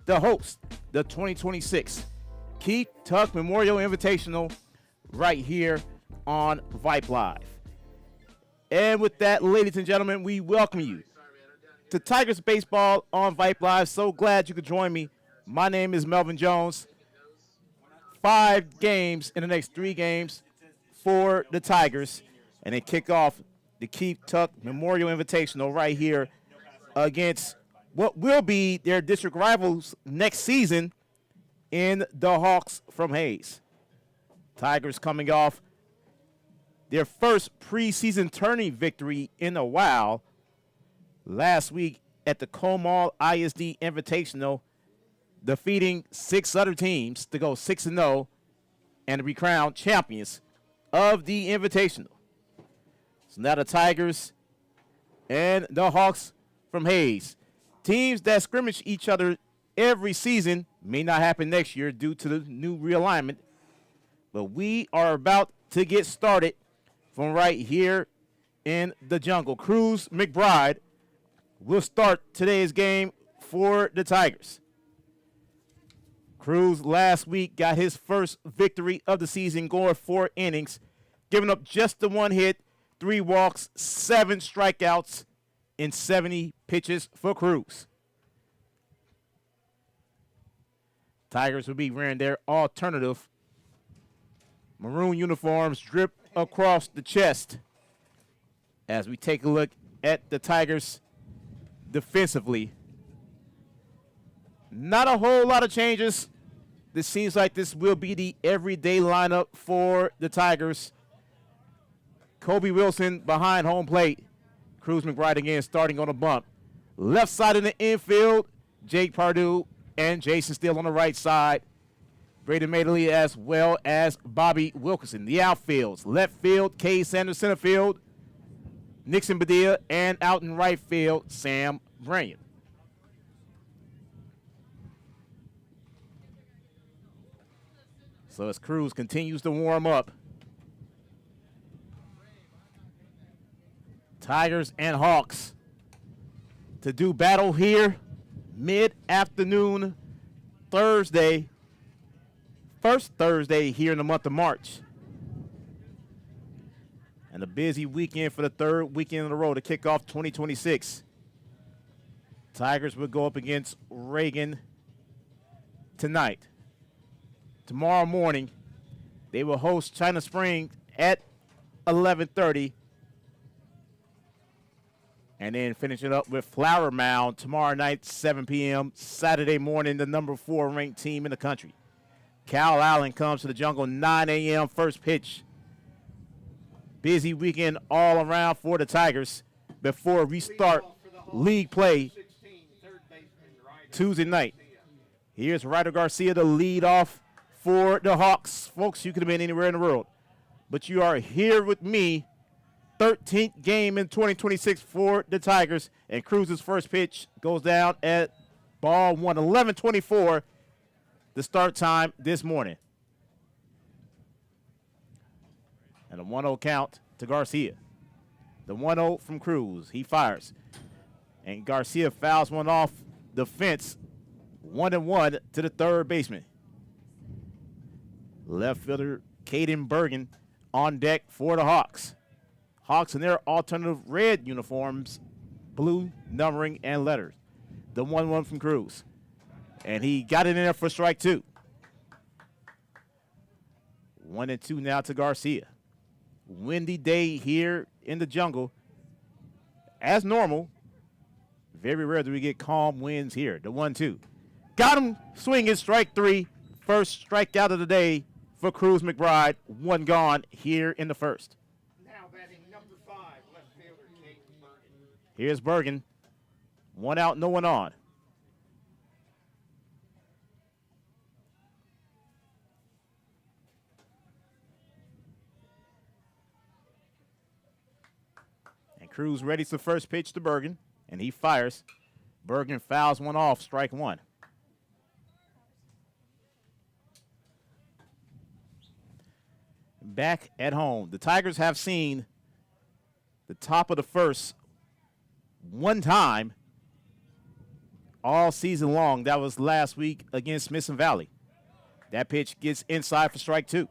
the host, the 2026 Keith Tuck Memorial Invitational right here on Vype Live. And with that, ladies and gentlemen, we welcome you to Tigers Baseball on Vype Live. So glad you could join me. My name is Melvin Jones. 5 games in the next 3 games for the Tigers. And they kick off the Keith Tuck Memorial Invitational right here against what will be their district rivals next season in the Hawks from Hayes. Tigers coming off their first preseason tourney victory in a while last week at the Comal ISD Invitational, defeating 6 other teams to go 6-0 and to be crowned champions of the Invitational. So now the Tigers and the Hawks from Hayes, teams that scrimmage each other every season, may not happen next year due to the new realignment, but we are about to get started from right here in the jungle. Cruz McBride will start today's game for the Tigers. Cruz last week got his first victory of the season, going 4 innings, giving up just the 1 hit, 3 walks, 7 strikeouts in 70 pitches for Cruz. Tigers will be wearing their alternative maroon uniforms drip across the chest as we take a look at the Tigers defensively. Not a whole lot of changes. This seems like this will be the everyday lineup for the Tigers. Kobe Wilson behind home plate. Cruz McBride again starting on a bump. Left side in the infield, Jake Pardue and Jason Steele on the right side. Braden Madeley as well as Bobby Wilkerson. The outfields, left field, Kay Sanders, center field, Nixon Badia, and out in right field, Sam Branyan. So as Cruz continues to warm up, Tigers and Hawks to do battle here mid-afternoon Thursday, first Thursday here in the month of March. And a busy weekend for the 3rd weekend in a row to kick off 2026. Tigers will go up against Reagan tonight. Tomorrow morning, they will host China Spring at 11:30. And then finish it up with Flower Mound tomorrow night, 7 p.m. Saturday morning, the number 4 ranked team in the country. Cal Allen comes to the jungle, 9 a.m. first pitch. Busy weekend all around for the Tigers before we start league play Tuesday night. Here's Ryder Garcia to lead off for the Hawks. Folks, you could have been anywhere in the world, but you are here with me. 13th game in 2026 for the Tigers, and Cruz's first pitch goes down at ball 1, 11:24, the start time this morning. And a 1-0 count to Garcia. The 1-0 from Cruz. He fires. And Garcia fouls one off the fence, 1-1 to the third baseman. Left fielder Caden Bergen on deck for the Hawks. Hawks in their alternative red uniforms, blue numbering and letters. The 1-1 from Cruz. And he got it in there for strike 2. 1-2 now to Garcia. Windy day here in the jungle. As normal, very rare do we get calm winds here. The 1-2. Got him swinging, strike 3. First strikeout of the day for Cruz McBride. 1 gone here in the first. Here's Bergen. 1 out, no one on. And Cruz readies the first pitch to Bergen, and he fires. Bergen fouls one off, strike 1. Back at home, the Tigers have seen the top of the first one time all season long. That was last week against Smithson Valley. That pitch gets inside for strike 2.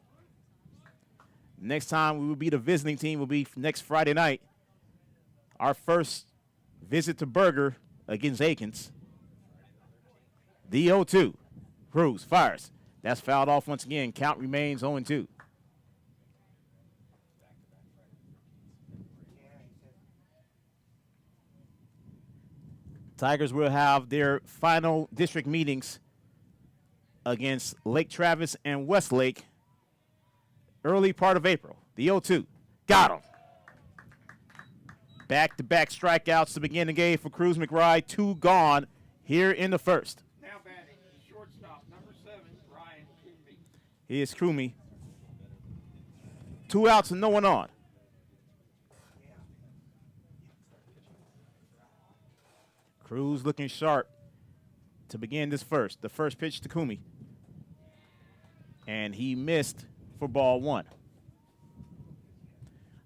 Next time we will be the visiting team will be next Friday night. Our first visit to Berger against Aikens. The 0-2. Cruz fires. That's fouled off once again. Count remains 0-2. Tigers will have their final district meetings against Lake Travis and Westlake early part of April. The 0-2. Got him. Back-to-back strikeouts to begin the game for Cruz McBride. 2 gone here in the first. Now batting, shortstop, number 7, Ryan Coomey. Here's Coomey. 2 outs and no one on. Cruz looking sharp to begin this first. The first pitch to Coomey. And he missed for ball 1.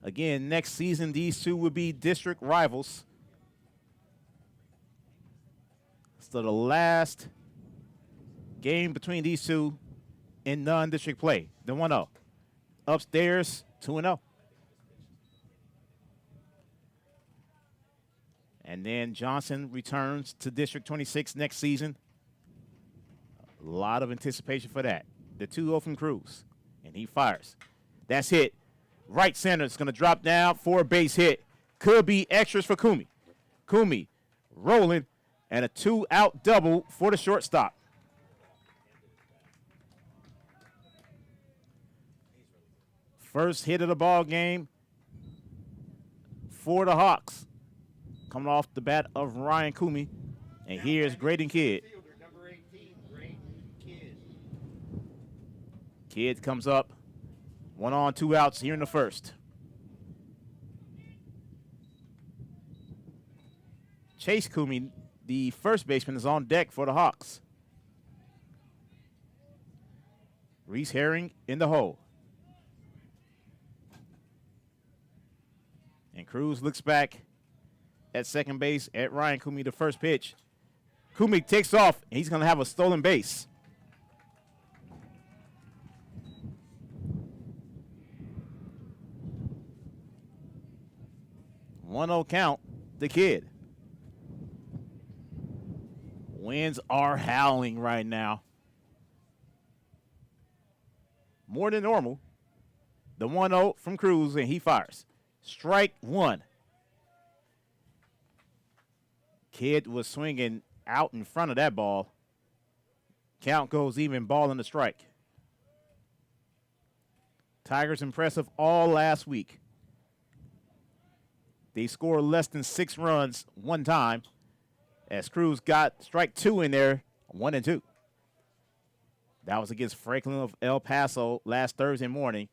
Again, next season, these two will be district rivals. So the last game between these two in non-district play, the 1-0. Upstairs, 2-0. And then Johnson returns to District 26 next season. A lot of anticipation for that. The 2-0 from Cruz, and he fires. That's hit. Right center is going to drop down for a base hit. Could be extras for Coomey. Coomey rolling, and a 2-out double for the shortstop. First hit of the ball game for the Hawks. Coming off the bat of Ryan Coomey. And here's Graydon Kidd. Number 18, Graydon Kidd. Kidd comes up. 1 on, 2 outs here in the first. Chase Coomey, the first baseman, is on deck for the Hawks. Reese Herring in the hole. And Cruz looks back at second base at Ryan Coomey, the first pitch. Coomey takes off, and he's going to have a stolen base. 1-0 count, the Kid. Winds are howling right now. More than normal. The 1-0 from Cruz, and he fires. Strike 1. Kid was swinging out in front of that ball. Count goes even, ball in the strike. Tigers impressive all last week. They scored less than 6 runs one time as Cruz got strike 2 in there, 1-2. That was against Franklin of El Paso last Thursday morning.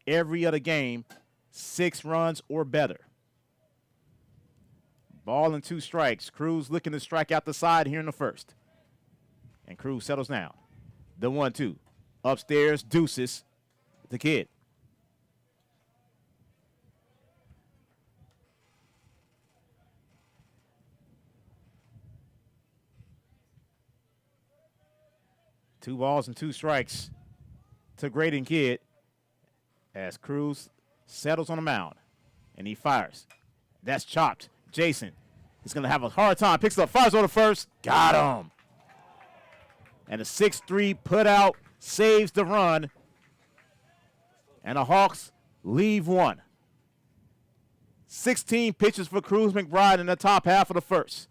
Every other game, 6 runs or better. Ball and 2 strikes. Cruz looking to strike out the side here in the first. And Cruz settles down. The 1-2. Upstairs, deuces, the Kid. Two balls and 2 strikes to Graydon Kidd as Cruz settles on the mound, and he fires. That's chopped. Jason is going to have a hard time. Picks up, fires on the first. Got him. And a 6-3 put out saves the run, and the Hawks leave 1. 16 pitches for Cruz McBride in the top half of the first.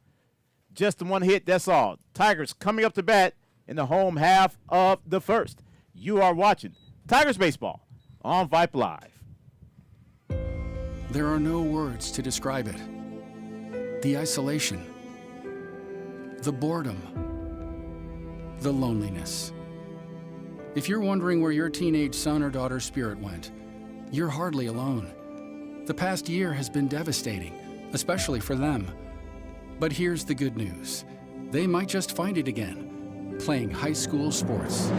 Just the 1 hit, that's all. Tigers coming up to bat in the home half of the first. You are watching Tigers Baseball on Vype Live. There are no words to describe it. The isolation, the boredom, the loneliness. If you're wondering where your teenage son or daughter's spirit went, you're hardly alone. The past year has been devastating, especially for them. But here's the good news. They might just find it again. Playing high school sports.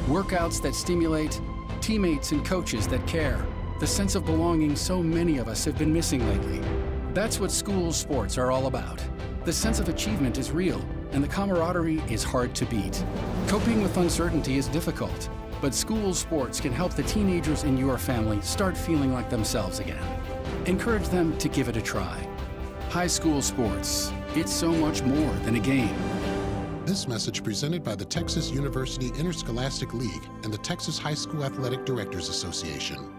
Workouts that stimulate, teammates and coaches that care. The sense of belonging so many of us have been missing lately. That's what school sports are all about. The sense of achievement is real, and the camaraderie is hard to beat. Coping with uncertainty is difficult, but school sports can help the teenagers in your family start feeling like themselves again. Encourage them to give it a try. High school sports, it's so much more than a game. This message presented by the Texas University Interscholastic League and the Texas High School Athletic Directors Association.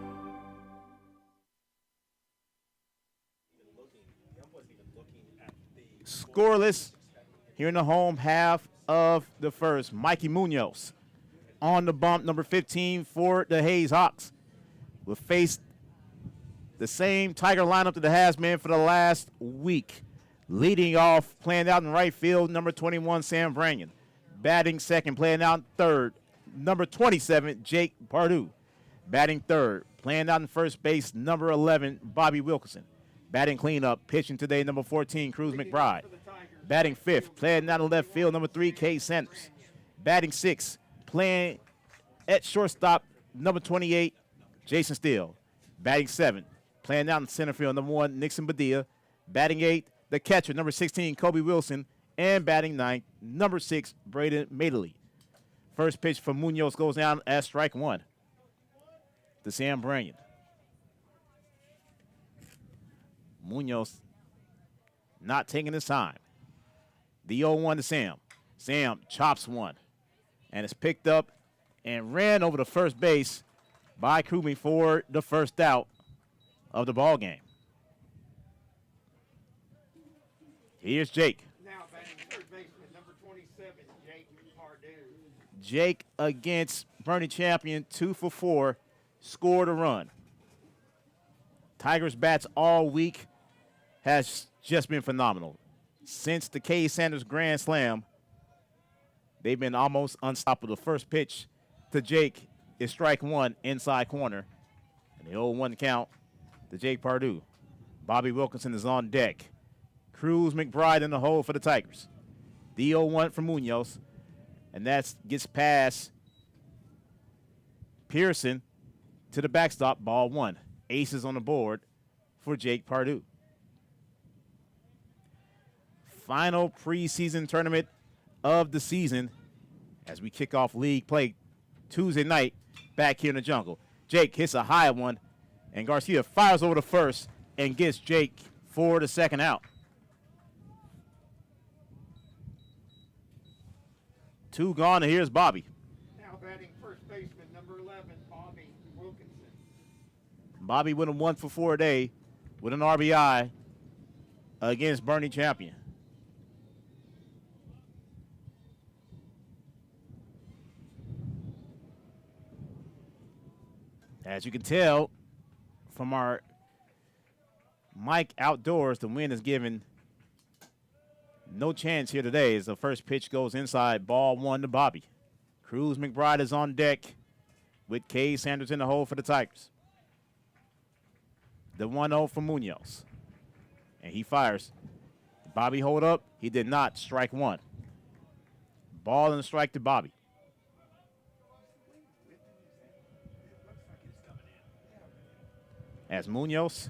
Scoreless here in the home half of the first. Mikey Munoz on the bump, number 15 for the Hayes Hawks. Will face the same Tiger lineup that it has been for the last week. Leading off, playing out in right field, number 21, Sam Branyan. Batting second, playing out in third, number 27, Jake Pardue. Batting third, playing out in first base, number 11, Bobby Wilkinson. Batting cleanup, pitching today, number 14, Cruz McBride. Batting fifth, playing out in left field, number 3, Kay Sanders. Batting sixth, playing at shortstop, number 28, Jason Steele. Batting seventh, playing out in center field, number 1, Nixon Badia. Batting eighth, the catcher, number 16, Kobe Wilson. And batting ninth, number 6, Braden Madeley. First pitch for Munoz goes down as strike one to Sam Branyan. Munoz not taking his time. The 0-1 to Sam. Sam chops one. And it's picked up and ran over to first base by Kumi for the first out of the ball game. Here's Jake. Now batting third baseman, number 27, Jake Pardue. Jake against Bernie Champion, 2 for 4, scored a run. Tigers bats all week has just been phenomenal. Since the Kay Sanders Grand Slam, they've been almost unstoppable. The first pitch to Jake is strike one, inside corner. And the 0-1 count to Jake Pardue. Bobby Wilkinson is on deck. Cruz McBride in the hole for the Tigers. The 0-1 from Munoz. And that gets past Pearson to the backstop, ball one. Aces on the board for Jake Pardue. Final preseason tournament of the season as we kick off league play Tuesday night back here in the jungle. Jake hits a high one, and Garcia fires over to first and gets Jake for the second out. 2 gone, and here's Bobby. Now batting first baseman, number 11, Bobby Wilkinson. Bobby went a 1 for 4 today with an RBI against Bernie Champion. As you can tell from our mic outdoors, the wind is giving no chance here today as the first pitch goes inside, ball one to Bobby. Cruz McBride is on deck with Kay Sanders in the hole for the Tigers. The 1-0 for Munoz. And he fires. Bobby hold up. He did not. Strike one. Ball and a strike to Bobby. As Munoz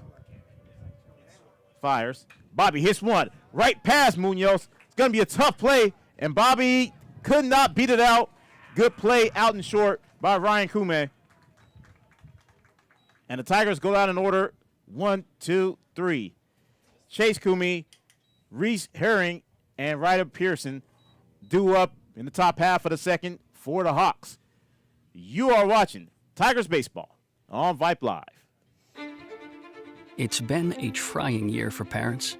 fires. Bobby hits one right past Munoz. It's going to be a tough play, and Bobby could not beat it out. Good play out and short by Ryan Kume. And the Tigers go down in order 1, 2, 3. Chase Kume, Reese Herring, and Ryder Pearson due up in the top half of the second for the Hawks. You are watching Tigers Baseball on Vype Live. It's been a trying year for parents.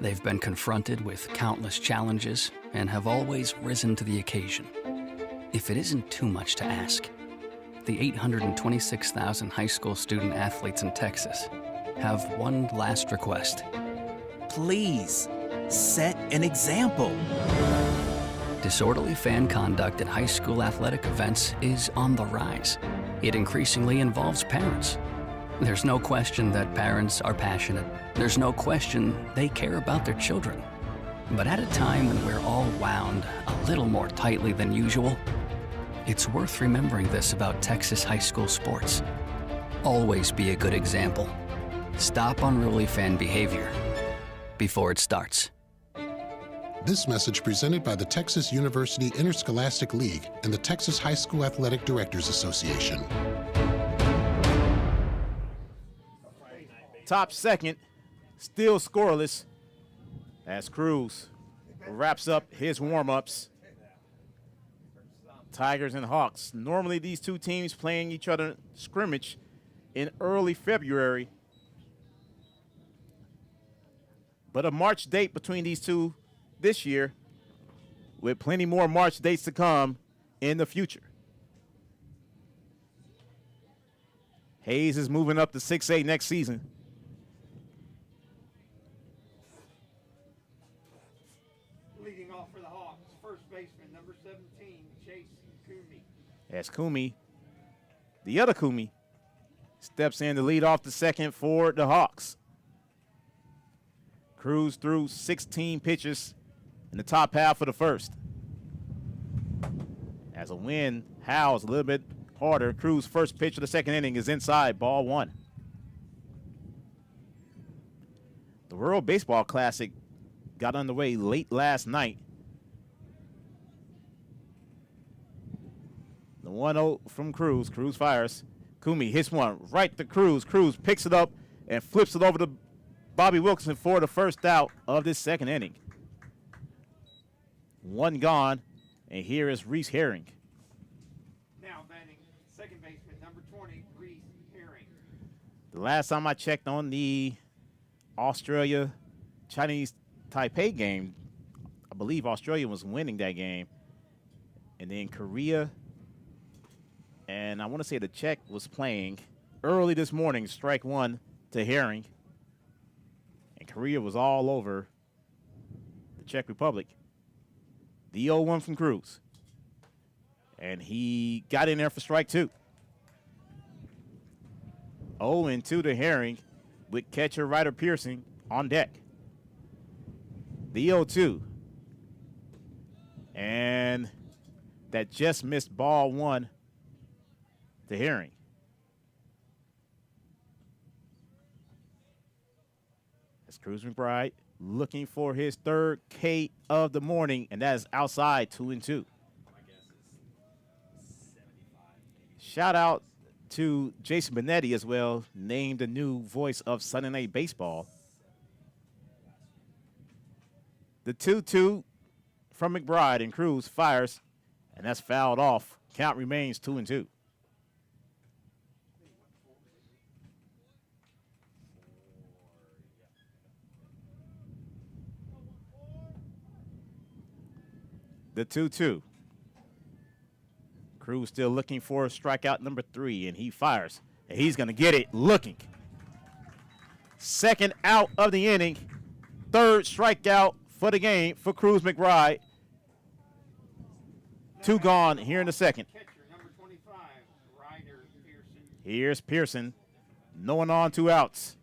They've been confronted with countless challenges and have always risen to the occasion. If it isn't too much to ask, the 826,000 high school student athletes in Texas have one last request. Please, set an example. Disorderly fan conduct at high school athletic events is on the rise. It increasingly involves parents. There's no question that parents are passionate. There's no question they care about their children. But at a time when we're all wound a little more tightly than usual, it's worth remembering this about Texas high school sports. Always be a good example. Stop unruly fan behavior before it starts. This message presented by the Texas University Interscholastic League and the Texas High School Athletic Directors Association. Top second, still scoreless as Cruz wraps up his warm-ups. Tigers and Hawks. Normally these two teams playing each other scrimmage in early February. But a March date between these two this year, with plenty more March dates to come in the future. Hayes is moving up to 6A next season. Leading off for the Hawks, first baseman, number 17, Chase Coomey. As Coomey, the other Coomey, steps in to lead off the second for the Hawks. Cruz threw 16 pitches in the top half of the first. As a wind howls a little bit harder, Cruz's first pitch of the second inning is inside, ball one. The World Baseball Classic got underway late last night. The 1-0 from Cruz. Cruz fires. Coomey hits one right to Cruz. Cruz picks it up and flips it over to Bobby Wilkerson for the first out of this second inning. One gone, and here is Reese Herring. Now batting, second baseman, number 20, Reese Herring. The last time I checked on the Australia-Chinese Taipei game, I believe Australia was winning that game. And then Korea, and I want to say the Czech was playing early this morning, strike one to Herring. And Korea was all over the Czech Republic. The 0-1 from Cruz. And he got in there for strike two. 0-2 to Herring with catcher Ryder Pearson on deck. The 0-2. And that just missed ball one to Herring. That's Cruz McBride looking for his third K of the morning, and that is outside, 2-2. Shout out to Jason Benetti as well, named the new voice of Sunday Night Baseball. The 2-2 from McBride, and Cruz fires, and that's fouled off. Count remains 2-2. The 2-2. Cruz still looking for strikeout number 3, and he fires. And he's going to get it looking. Second out of the inning. Third strikeout for the game for Cruz McBride. Two gone here in the second. Catcher, number 25, Ryder Pearson. Here's Pearson. No one on, 2 outs.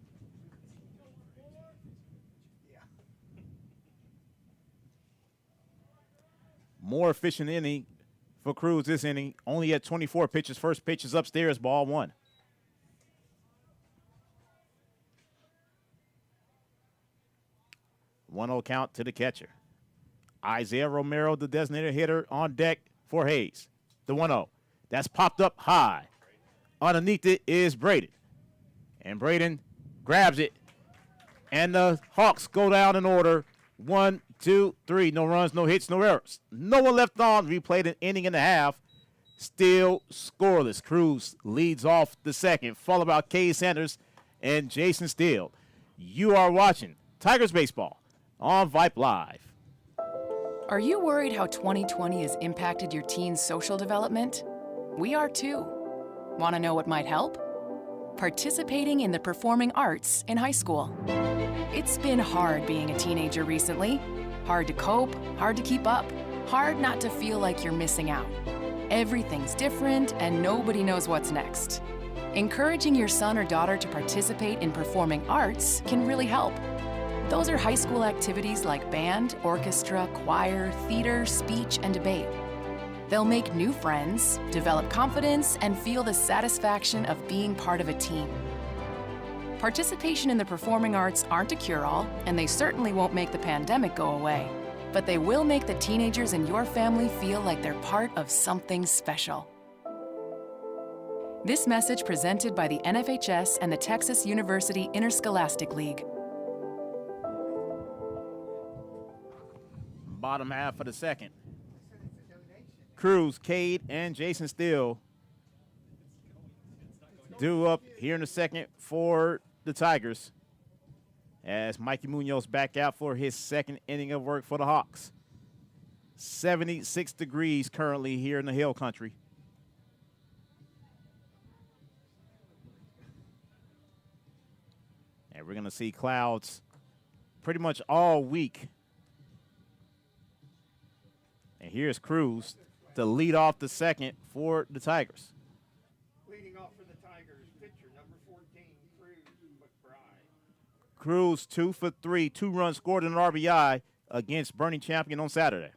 More efficient inning for Cruz this inning. Only at 24 pitches. First pitch is upstairs, ball one. One 0 count to the catcher. Isaiah Romero, the designated hitter, on deck for Hayes. The 1-0. That's popped up high. Underneath it is Braden. And Braden grabs it. And the Hawks go down in order. 1, 2, 3. No runs, no hits, no errors. No one left on. Replayed an inning and a half. Still scoreless. Cruz leads off the second, followed by Kay Sanders and Jason Steele. You are watching Tigers Baseball on Vype Live. Are you worried how 2020 has impacted your teen's social development? We are too. Want to know what might help? Participating in the performing arts in high school. It's been hard being a teenager recently. Hard to cope, hard to keep up, hard not to feel like you're missing out. Everything's different and nobody knows what's next. Encouraging your son or daughter to participate in performing arts can really help. Those are high school activities like band, orchestra, choir, theater, speech, and debate. They'll make new friends, develop confidence, and feel the satisfaction of being part of a team. Participation in the performing arts aren't a cure-all, and they certainly won't make the pandemic go away. but they will make the teenagers in your family feel like they're part of something special. This message presented by the NFHS and the Texas University Interscholastic League. Bottom half of the second. Cruz, Cade, and Jason Steele due up here in the second for the Tigers as Mikey Munoz back out for his second inning of work for the Hawks. 76 degrees currently here in the Hill Country. And we're going to see clouds pretty much all week. And here's Cruz to lead off the second for the Tigers. Leading off for the Tigers, pitcher number 14, Cruz McBride. Cruz 2 for 3, 2 runs scored in an RBI against Bernie Champion on Saturday.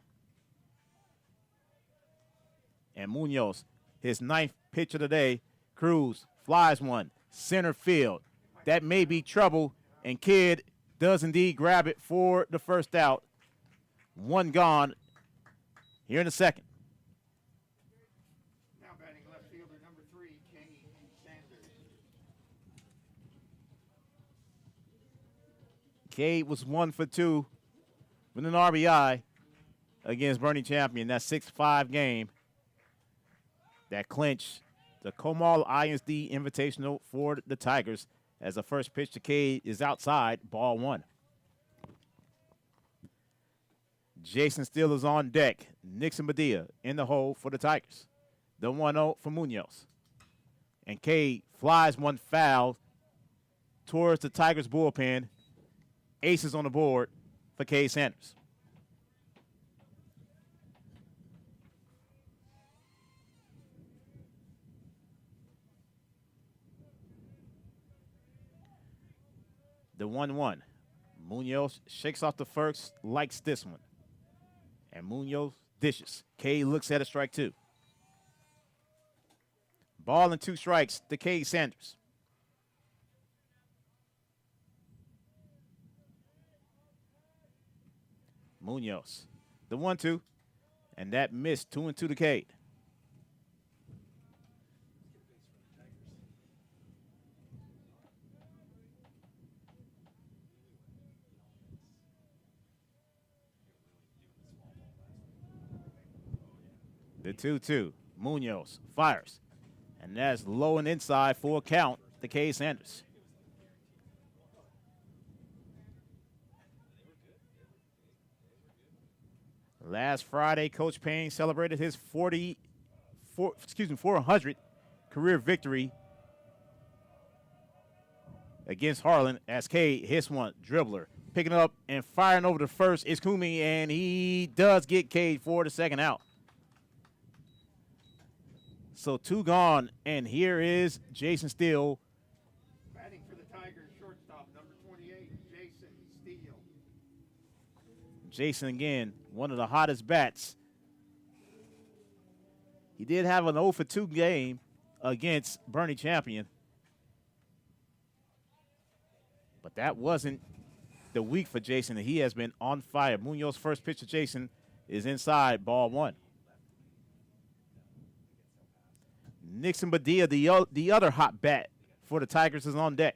And Munoz, his 9th pitch of the day. Cruz flies one, center field. That may be trouble, and Kidd does indeed grab it for the first out. One gone here in the second. Now batting left fielder number 3, Kenny Sanders. Cade was 1 for 2 with an RBI against Bernie Champion. That 6-5 game that clinched the Comal ISD Invitational for the Tigers as the first pitch to Cade is outside, ball 1. Jason Steele is on deck. Nixon Padilla in the hole for the Tigers. The 1-0 for Munoz. And Cade flies one foul towards the Tigers bullpen. Aces on the board for Cade Sanders. The 1-1. Munoz shakes off the first, likes this one. And Munoz dishes. Cade looks at a strike 2. Ball and 2 strikes to Cade Sanders. Munoz, the 1-2, and that missed 2-2 to Cade. The 2-2. Munoz fires. And that's low and inside for a count to Cade Sanders. Last Friday, Coach Payne celebrated his 400 career victory against Harlan as Cade hits one, dribbler. Picking up and firing over the first is Kumi, and he does get Cade for the second out. So 2 gone, and here is Jason Steele. Batting for the Tigers, shortstop number 28, Jason Steele. Jason, again, one of the hottest bats. He did have an 0 for 2 game against Bernie Champion. But that wasn't the week for Jason. He has been on fire. Munoz's first pitch to Jason is inside, ball 1. Nixon Badilla, the other hot bat for the Tigers, is on deck.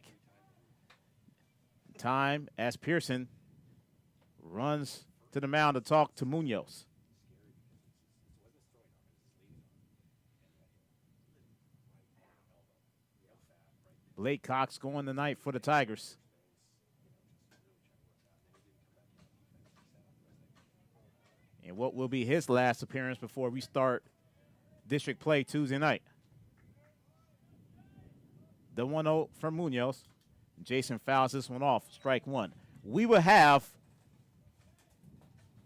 Time as Pearson runs to the mound to talk to Munoz. Blake Cox going tonight for the Tigers. And what will be his last appearance before we start district play Tuesday night. The 1-0 from Munoz. Jason fouls this one off, strike 1. We will have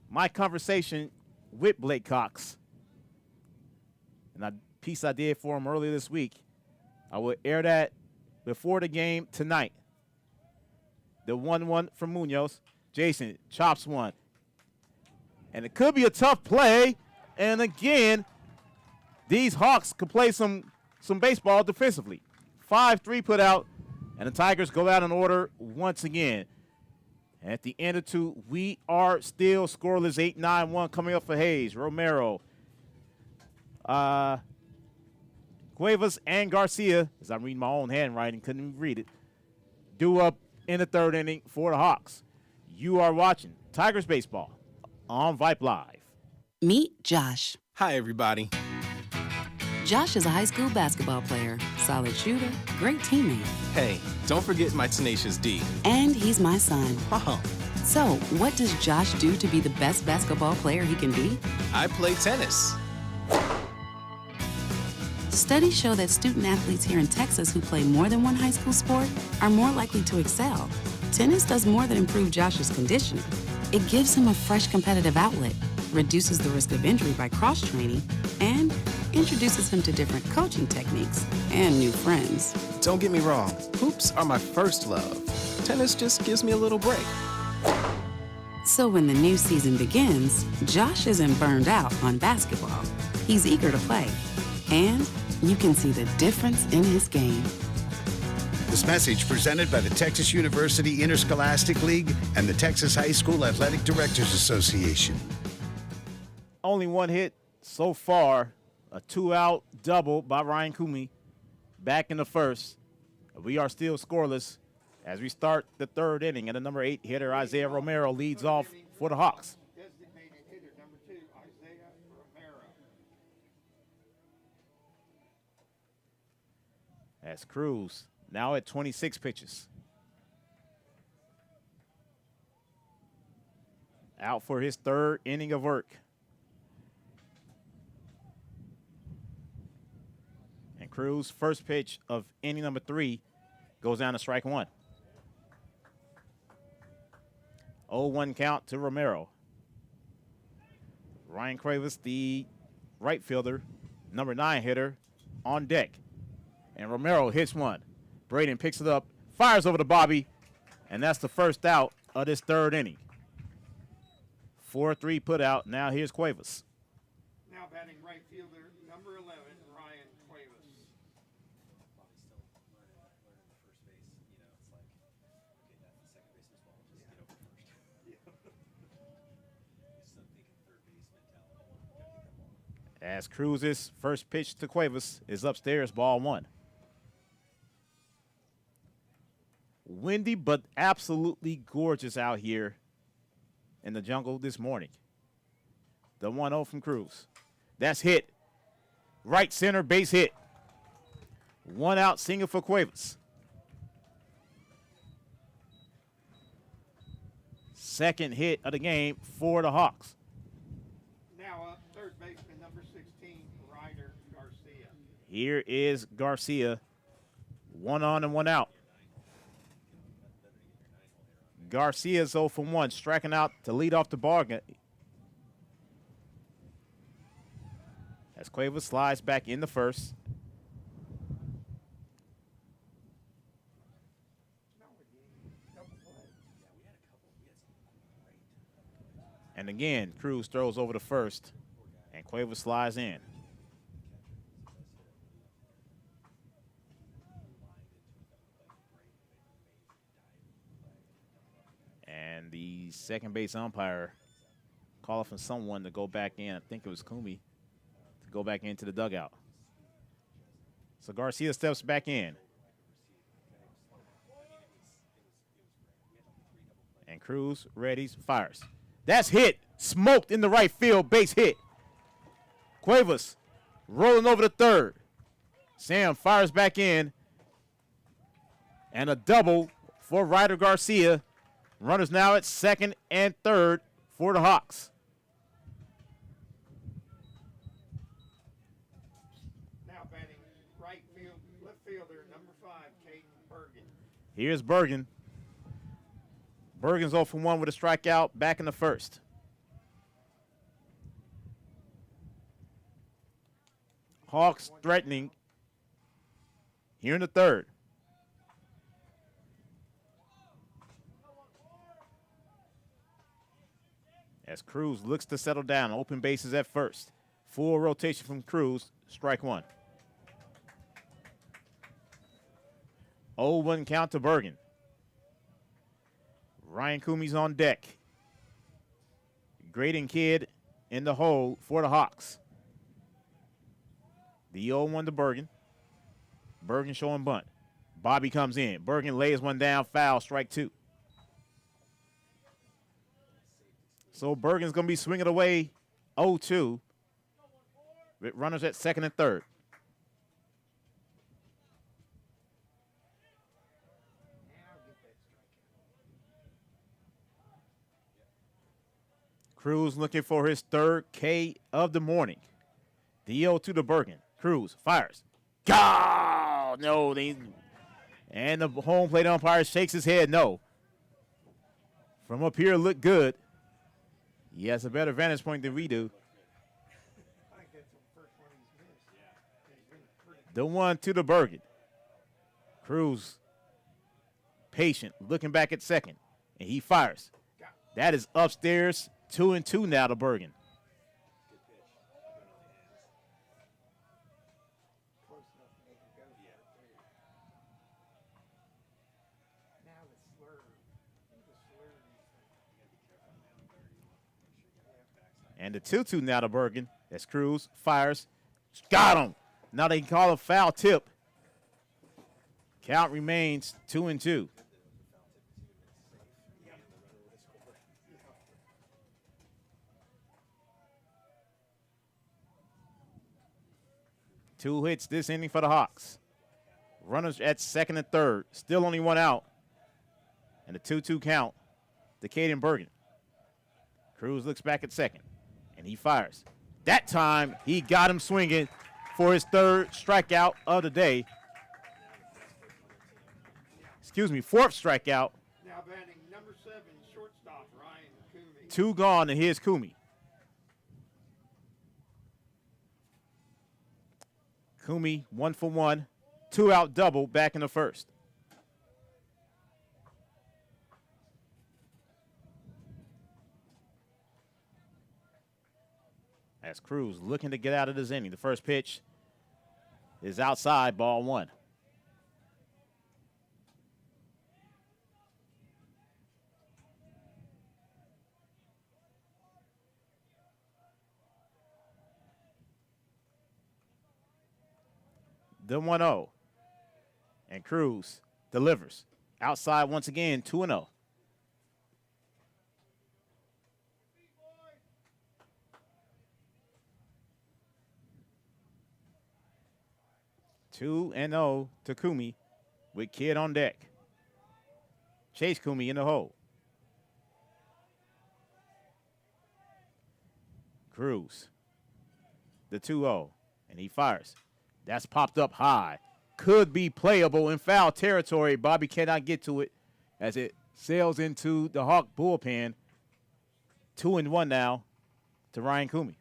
my conversation with Blake Cox. And a piece I did for him earlier this week. I will air that before the game tonight. The 1-1 from Munoz. Jason chops one. And it could be a tough play. And again, these Hawks can play some baseball defensively. 5-3 put out, and the Tigers go out in order once again. At the end of 2, we are still scoreless. 8-9-1 coming up for Hayes, Romero, Cuevas, and Garcia, as I'm reading my own handwriting, couldn't even read it, due up in the 3rd inning for the Hawks. You are watching Tigers Baseball on Vype Live. Meet Josh. Hi, everybody. Josh is a high school basketball player, solid shooter, great teammate. Hey, don't forget my tenacious D. And he's my son. Oh, So, what does Josh do to be the best basketball player he can be? I play tennis. Studies show that student athletes here in Texas who play more than one high school sport are more likely to excel. Tennis does more than improve Josh's conditioning. It gives him a fresh competitive outlet, reduces the risk of injury by cross-training, and introduces him to different coaching techniques and new friends. Don't get me wrong, hoops are my first love. Tennis just gives me a little break. So when the new season begins, Josh isn't burned out on basketball. He's eager to play. And you can see the difference in his game. This message presented by the Texas University Interscholastic League and the Texas High School Athletic Directors Association. Only 1 hit so far, a 2-out double by Ryan Kumi back in the 1st. We are still scoreless as we start the 3rd inning, and the number 8 hitter, Isaiah Romero, leads off for the Hawks. Designated hitter number 2, Isaiah Romero. As Cruz now at 26 pitches. Out for his 3rd inning of work. And Cruz, first pitch of inning number 3, goes down to strike 1. 0-1 count to Romero. Ryan Cuevas, the right fielder, number 9 hitter, on deck. And Romero hits one. Braden picks it up, fires over to Bobby, and that's the first out of this 3rd inning. 4-3 put out. Now here's Cuevas. Now batting right fielder number 11, Ryan Cuevas. As Cruz's first pitch to Cuevas is upstairs, ball 1. Windy, but absolutely gorgeous out here in the jungle this morning. The 1-0 from Cruz. That's hit. Right center base hit. 1 out single for Cuevas. Second hit of the game for the Hawks. Now up, third baseman number 16, Ryder Garcia. Here is Garcia. 1 on and 1 out. Garcia's 0 for 1, striking out to lead off the bargain. As Cuevas slides back in the 1st. And again, Cruz throws over the 1st, and Cuevas slides in. And the second base umpire calling for someone to go back in. I think it was Kumi to go back into the dugout. So Garcia steps back in. And Cruz readies, fires. That's hit. Smoked in the right field, base hit. Cuevas rolling over the 3rd. Sam fires back in. And a double for Ryder Garcia. Runners now at 2nd and 3rd for the Hawks. Now batting right field, left fielder number 5, Caden Bergen. Here's Bergen. Bergen's 0 for 1 with a strikeout back in the 1st. Hawks threatening here in the 3rd. As Cruz looks to settle down, open bases at 1st. Full rotation from Cruz, strike 1. 0-1 count to Bergen. Ryan Coomey's on deck. Graydon Kidd in the hole for the Hawks. The 0-1 to Bergen. Bergen showing bunt. Bobby comes in. Bergen lays one down, foul, strike 2. So Bergen's going to be swinging away 0-2 with runners at second and third. Cruz looking for his third K of the morning. The 0-2 to Bergen. Cruz fires. God! No, and the home plate umpire shakes his head no. From up here, look good. He has a better vantage point than we do. The 1-2 to Bergen. Cruz patient, looking back at second, and he fires. That is upstairs. 2-2 now to Bergen. And the 2-2 now to Bergen. That's Cruz. Fires. Got him. Now they can call a foul tip. Count remains 2-2. Two hits this inning for the Hawks. Runners at second and third. Still only one out. And a 2-2 count to Caden Bergen. Cruz looks back at second, and he fires. That time, he got him swinging for his third strikeout of the day. Excuse me, fourth strikeout. Now batting number 7, shortstop Ryan Coomey. 2 gone, and here's Coomey. Coomey 1 for 1, 2 out double back in the first. As Cruz looking to get out of this inning. The first pitch is outside, ball 1. The 1-0. And Cruz delivers. Outside once again, 2-0. Two and 0 to Coomey with Kidd on deck. Chase Coomey in the hole. Cruz. The 2-0. And he fires. That's popped up high. Could be playable in foul territory. Bobby cannot get to it as it sails into the Hawk bullpen. 2-1 now to Ryan Coomey.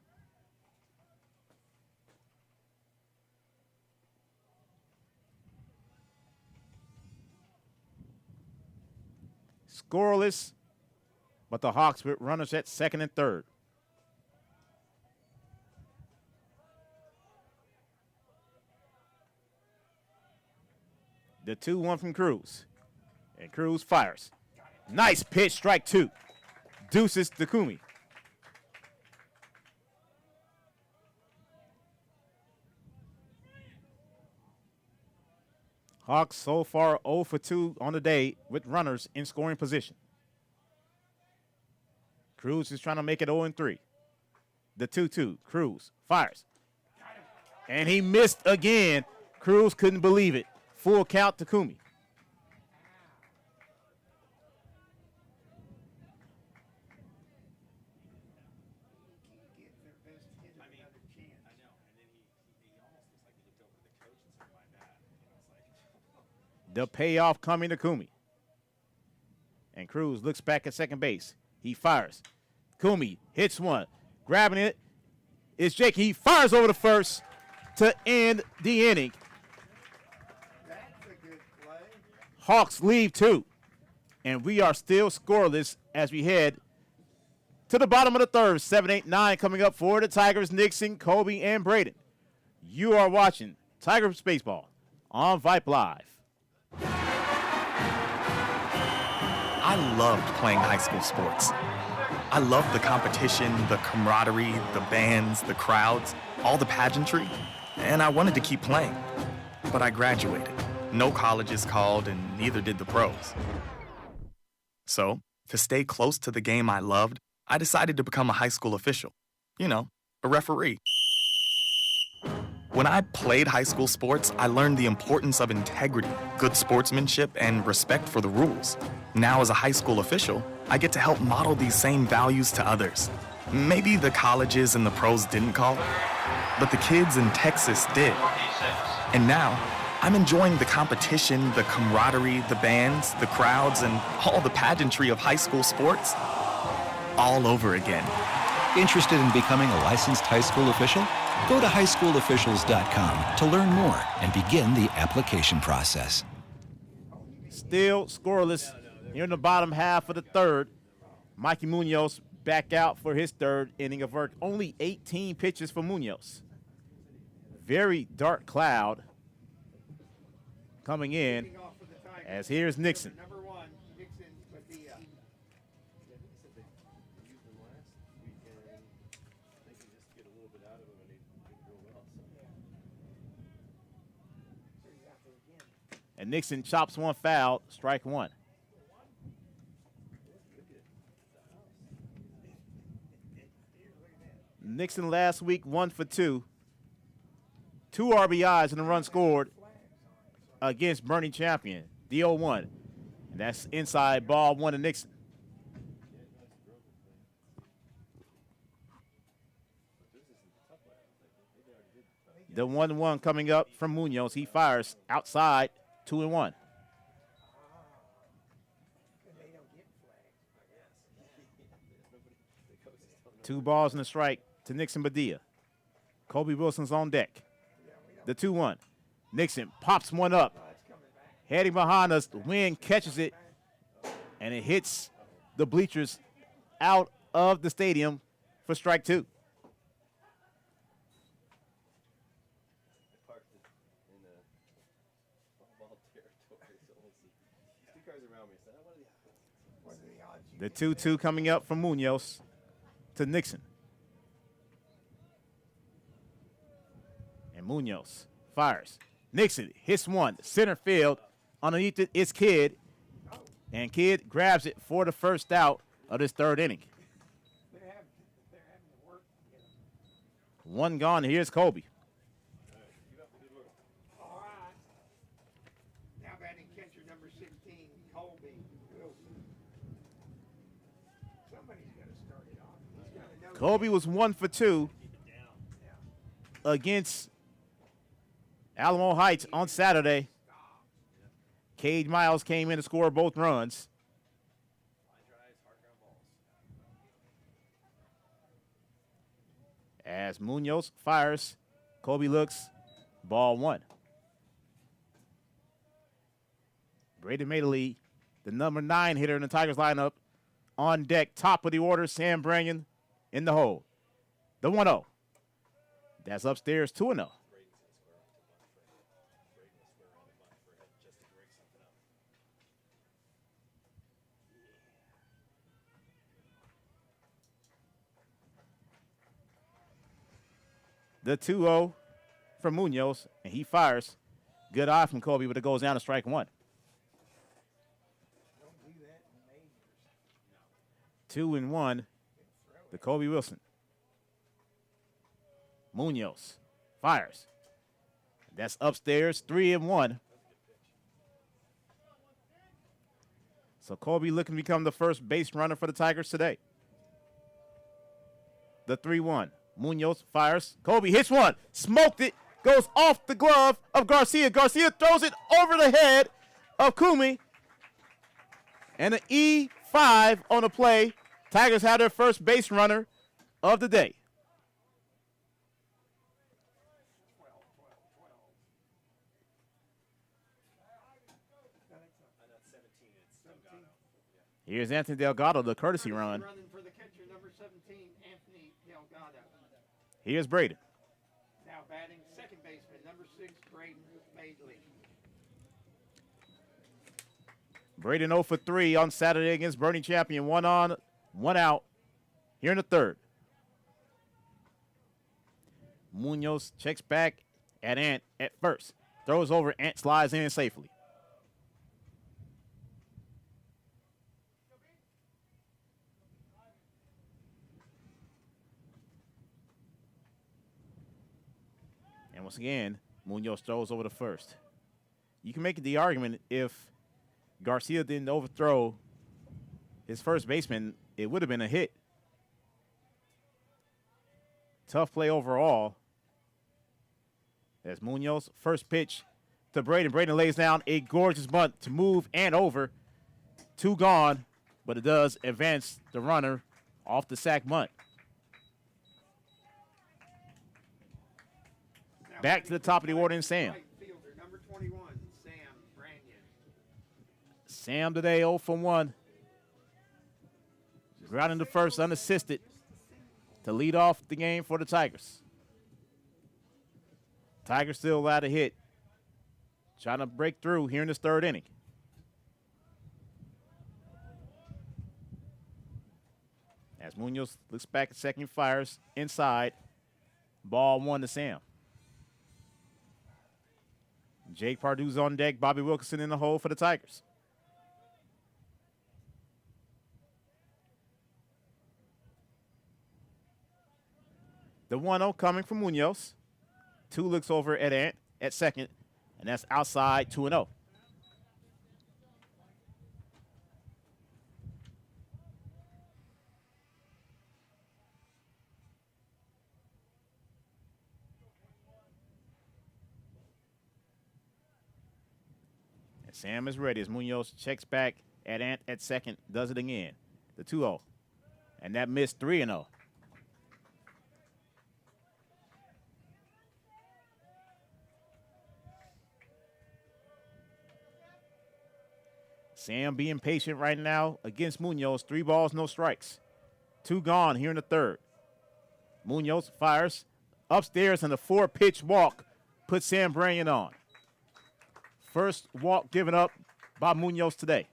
Scoreless, but the Hawks with runners at second and third. The 2-1 from Cruz. And Cruz fires. Nice pitch, strike 2. Deuces to Coomey. Hawks so far 0 for 2 on the day with runners in scoring position. Cruz is trying to make it 0-3. The 2-2. Cruz fires. And he missed again. Cruz couldn't believe it. Full count to Coomey. The payoff coming to Coomey. And Cruz looks back at second base. He fires. Coomey hits one. Grabbing it is Jake. He fires over the first to end the inning. That's a good play. Hawks leave 2. And we are still scoreless as we head to the bottom of the third. 7, 8, 9 coming up for the Tigers, Nixon, Kobe, and Braden. You are watching Tigers Baseball on Vype Live. I I loved playing high school sports. I loved the competition, the camaraderie, the bands, the crowds, all the pageantry, and I wanted to keep playing. But I graduated. No colleges called, and neither did the pros. So, to stay close to the game I loved, I decided to become a high school official. You know, a referee. When I played high school sports, I learned the importance of integrity, good sportsmanship, and respect for the rules. Now, as a high school official, I get to help model these same values to others. Maybe the colleges and the pros didn't call, but the kids in Texas did. And now, I'm enjoying the competition, the camaraderie, the bands, the crowds, and all the pageantry of high school sports all over again. Interested in becoming a licensed high school official? Go to highschoolofficials.com to learn more and begin the application process. Still scoreless here in the bottom half of the third. Mikey Munoz back out for his third inning of work. Only 18 pitches for Munoz. Very dark cloud coming in as here's Nixon. Number 1, Nixon Padilla. And Nixon chops one foul, strike one. Nixon last week 1 for 2. 2 RBIs and a run scored against Bernie Champion, the 0-1. And that's inside ball 1 to Nixon. The 1-1 coming up from Munoz. He fires outside, 2-1. Two balls and a strike to Nixon Padilla. Kobe Wilson's on deck. The 2-1. Nixon pops one up. Heading behind us, the wind catches it, and it hits the bleachers out of the stadium for strike 2. The 2-2 coming up from Munoz to Nixon. And Munoz fires. Nixon hits one, center field. Underneath it is Kidd. And Kidd grabs it for the first out of this third inning. One gone. Here's Kobe. All right. Now batting catcher number 16, Colby Wilson. Somebody's got to start it off. Kobe was 1 for 2 against Alamo Heights on Saturday. Cade Miles came in to score both runs. As Munoz fires, Kobe looks, ball 1. Braden Madeley, the number 9 hitter in the Tigers lineup, on deck, top of the order, Sam Branyan in the hole. The 1-0. That's upstairs, 2-0. The 2-0 from Munoz, and he fires. Good eye from Kobe, but it goes down to strike 1. 2-1 to Kobe Wilson. Munoz fires. That's upstairs, 3-1. So Kobe looking to become the first base runner for the Tigers today. The 3-1. Munoz fires. Kobe hits one. Smoked it. Goes off the glove of Garcia. Garcia throws it over the head of Kumi. And an E5 on the play. Tigers have their first base runner of the day. Here's Anthony Delgado, the courtesy run. Running for the catcher, number 17, Anthony Delgado. Here's Braden. Now batting second baseman, number 6, Braden Madeley. Braden 0 for 3 on Saturday against Bernie Champion. 1 on, 1 out here in the third. Munoz checks back at Ant at first. Throws over, Ant slides in safely. And once again, Munoz throws over the first. You can make the argument if Garcia didn't overthrow his first baseman, it would have been a hit. Tough play overall. As Munoz, first pitch to Braden. Braden lays down a gorgeous bunt to move and over. 2 gone, but it does advance the runner off the sac bunt. Back to the top of the order in Sam. Right fielder, number 21, Sam Branyan. Sam today 0 for 1. Grounding the first unassisted to lead off the game for the Tigers. Tigers still allowed to hit. Trying to break through here in this third inning. As Munoz looks back at second, fires inside. Ball 1 to Sam. Jake Pardue's on deck. Bobby Wilkinson in the hole for the Tigers. The 1-0 coming from Munoz. 2 looks over at Ant at second, and that's outside 2-0. And Sam is ready as Munoz checks back at Ant at second, does it again. The 2-0. And that missed 3-0. Sam being patient right now against Munoz. 3 balls, no strikes. 2 gone here in the third. Munoz fires upstairs, and the 4-pitch walk puts Sam Branyan on. First walk given up by Munoz today.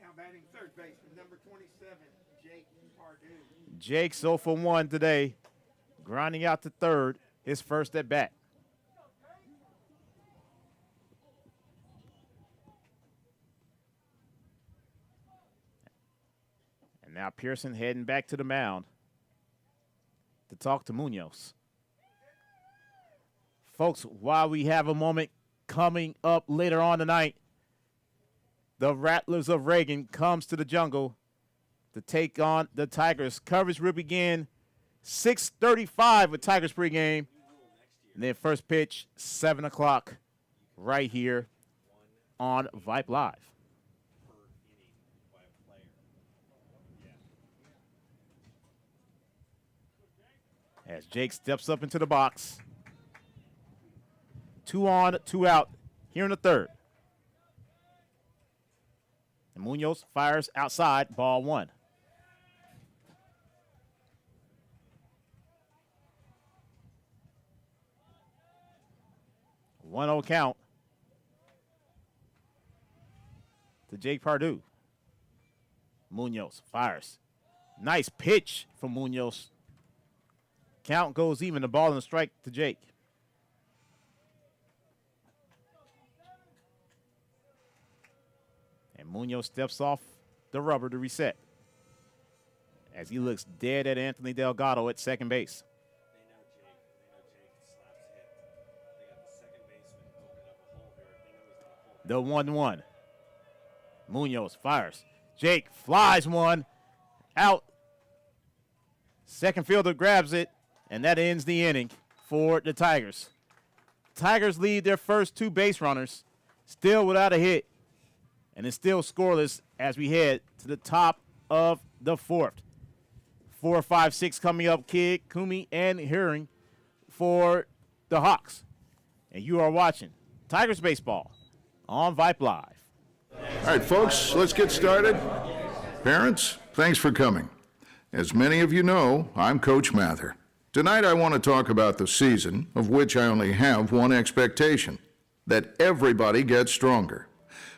Now batting third baseman, number 27, Jake Pardue. Jake's 0 for 1 today, grinding out to third, his first at bat. And now Pearson heading back to the mound to talk to Munoz. Folks, while we have a moment coming up later on tonight, the Rattlers of Reagan comes to the jungle to take on the Tigers. Coverage will begin 6:35 with Tigers pregame. And then first pitch, 7 o'clock, right here on Vype Live. As Jake steps up into the box. 2 on, 2 out here in the third. And Munoz fires outside, ball 1. One 1-0 count to Jake Pardue. Munoz fires. Nice pitch from Munoz. Count goes even. The ball and the strike to Jake. And Munoz steps off the rubber to reset as he looks dead at Anthony Delgado at second base. The 1-1. Munoz fires. Jake flies one out. Second fielder grabs it, and that ends the inning for the Tigers. Tigers lead their first 2 base runners, still without a hit, and it's still scoreless as we head to the top of the 4th. 4, 5, 6 coming up, Kidd, Kumi, and Herring for the Hawks. And you are watching Tigers Baseball on Vype Live. All right, folks, let's get started. Parents, thanks for coming. As many of you know, I'm Coach Mather. Tonight I want to talk about the season, of which I only have one expectation: that everybody gets stronger.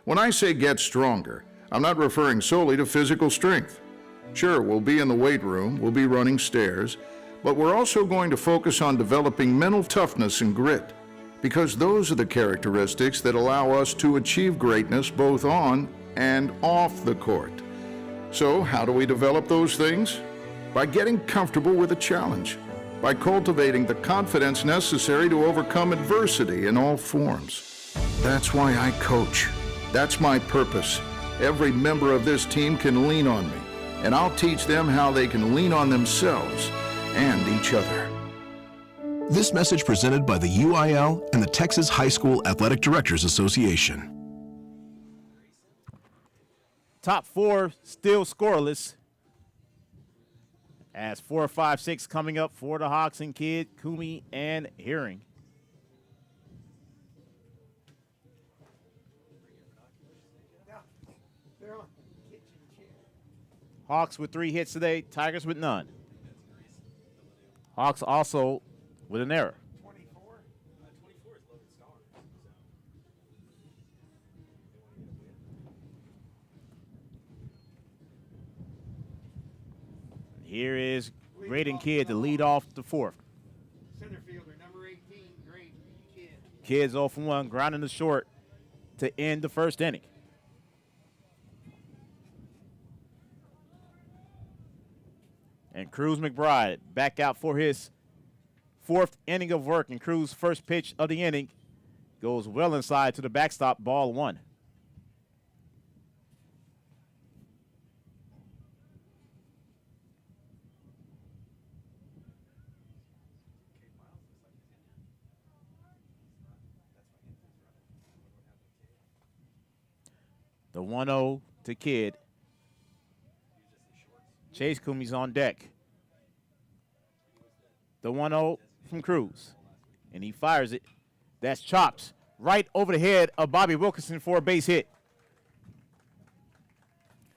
When I say get stronger, I'm not referring solely to physical strength. Sure, we'll be in the weight room, we'll be running stairs, but we're also going to focus on developing mental toughness and grit, because those are the characteristics that allow us to achieve greatness both on and off the court. So, how do we develop those things? By getting comfortable with a challenge, by cultivating the confidence necessary to overcome adversity in all forms. That's why I coach. That's my purpose. Every member of this team can lean on me, and I'll teach them how they can lean on themselves and each other. This message presented by the UIL and the Texas High School Athletic Directors Association. Top four still scoreless. As 4, 5, 6 coming up for the Hawks and Kidd, Kumi, and Herring. Hawks with 3 hits today, Tigers with none. Hawks also with an error. Here is Graydon Kidd to lead off the fourth. Center fielder, number 18, Graydon Kidd. Kidd's 0 for 1, grounding the short to end the first inning. And Cruz McBride back out for his 4th inning of work. And Cruz's first pitch of the inning goes well inside to the backstop, ball 1. The 1-0 to Kidd. Chase Kumi's on deck. The 1-0 from Cruz. And he fires it. That's chopped right over the head of Bobby Wilkinson for a base hit.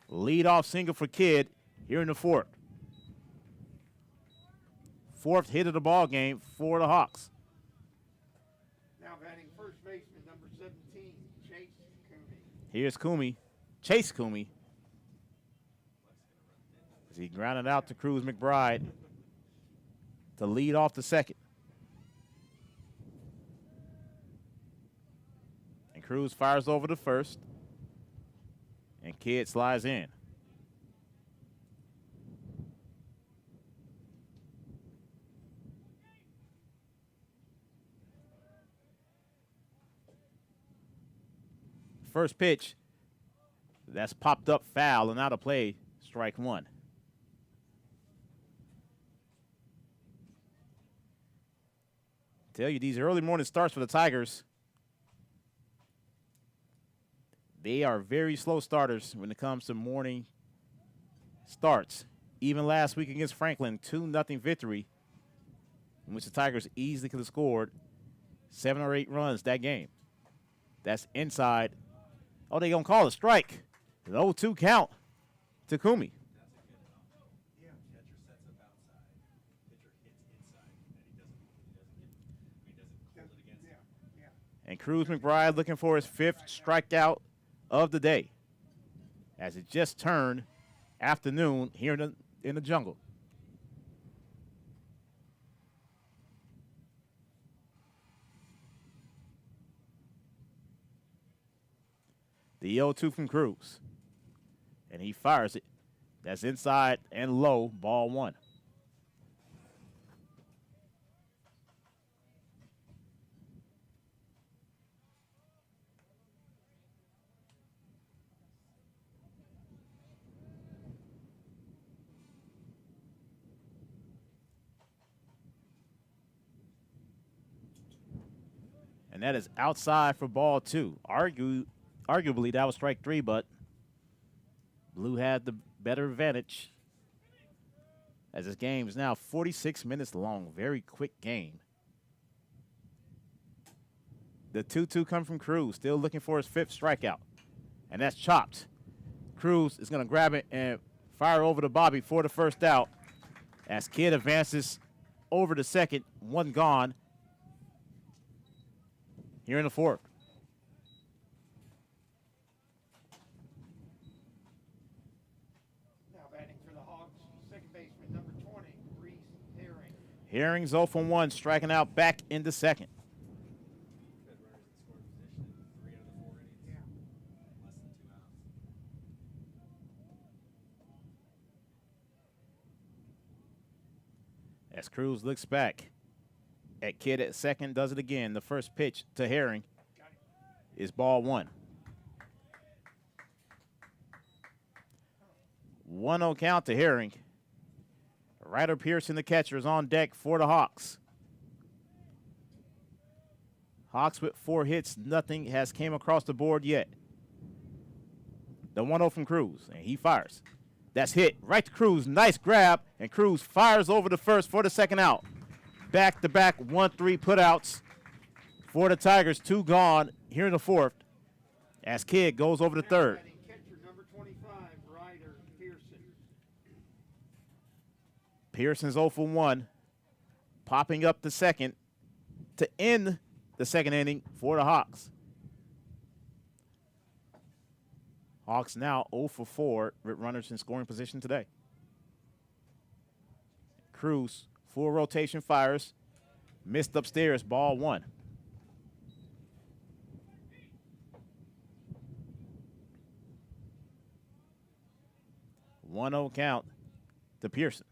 Leadoff single for Kidd here in the 4th. 4th hit of the ball game for the Hawks. Now batting first baseman, number 17, Chase Kumi. Here's Kumi, Chase Kumi. As he grounded out to Cruz McBride to lead off the second. And Cruz fires over the first. And Kidd slides in. First pitch, that's popped up foul and out of play, strike 1. Tell you, these early morning starts for the Tigers, they are very slow starters when it comes to morning starts. Even last week against Franklin, 2-0 victory, in which the Tigers easily could have scored 7 or 8 runs that game. That's inside. Oh, they gonna call a strike. The 0-2 count to Kumi. And Cruz McBride looking for his 5th strikeout of the day, as it just turned afternoon here in the jungle. The 0-2 from Cruz. And he fires it. That's inside and low, ball 1. And that is outside for ball 2. Arguably, that was strike 3, but Blue had the better advantage, as this game is now 46 minutes long. Very quick game. The 2-2 come from Cruz, still looking for his 5th strikeout. And that's chopped. Cruz is going to grab it and fire over to Bobby for the first out, as Kidd advances over the second, 1 gone here in the 4th. Herring 0 from 1, striking out back in the second. As Cruz looks back at Kidd at second, does it again. The first pitch to Herring is ball 1. 1-0 count to Herring. Ryder Pearson, the catcher, is on deck for the Hawks. Hawks with 4 hits. Nothing has came across the board yet. The 1-0 from Cruz, and he fires. That's hit right to Cruz. Nice grab, and Cruz fires over the first for the second out. Back-to-back 1-3 putouts for the Tigers. 2 gone here in the fourth as Kidd goes over the third. Catcher number 25, Ryder Pearson. Pearson's 0 for 1, popping up the second to end the second inning for the Hawks. Hawks now 0 for 4 with runners in scoring position today. Cruz, full rotation, fires. Missed upstairs, ball 1. One-0 count to Pearson.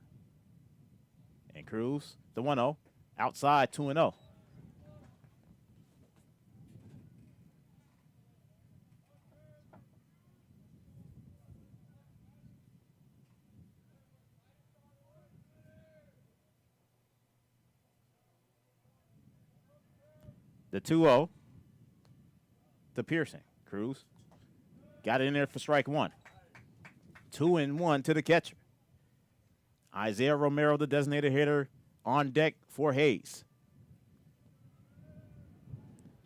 And Cruz, the 1-0, outside 2-0. The 2-0 to Pearson. Cruz got it in there for strike 1. 2-1 to the catcher. Isaiah Romero, the designated hitter, on deck for Hayes.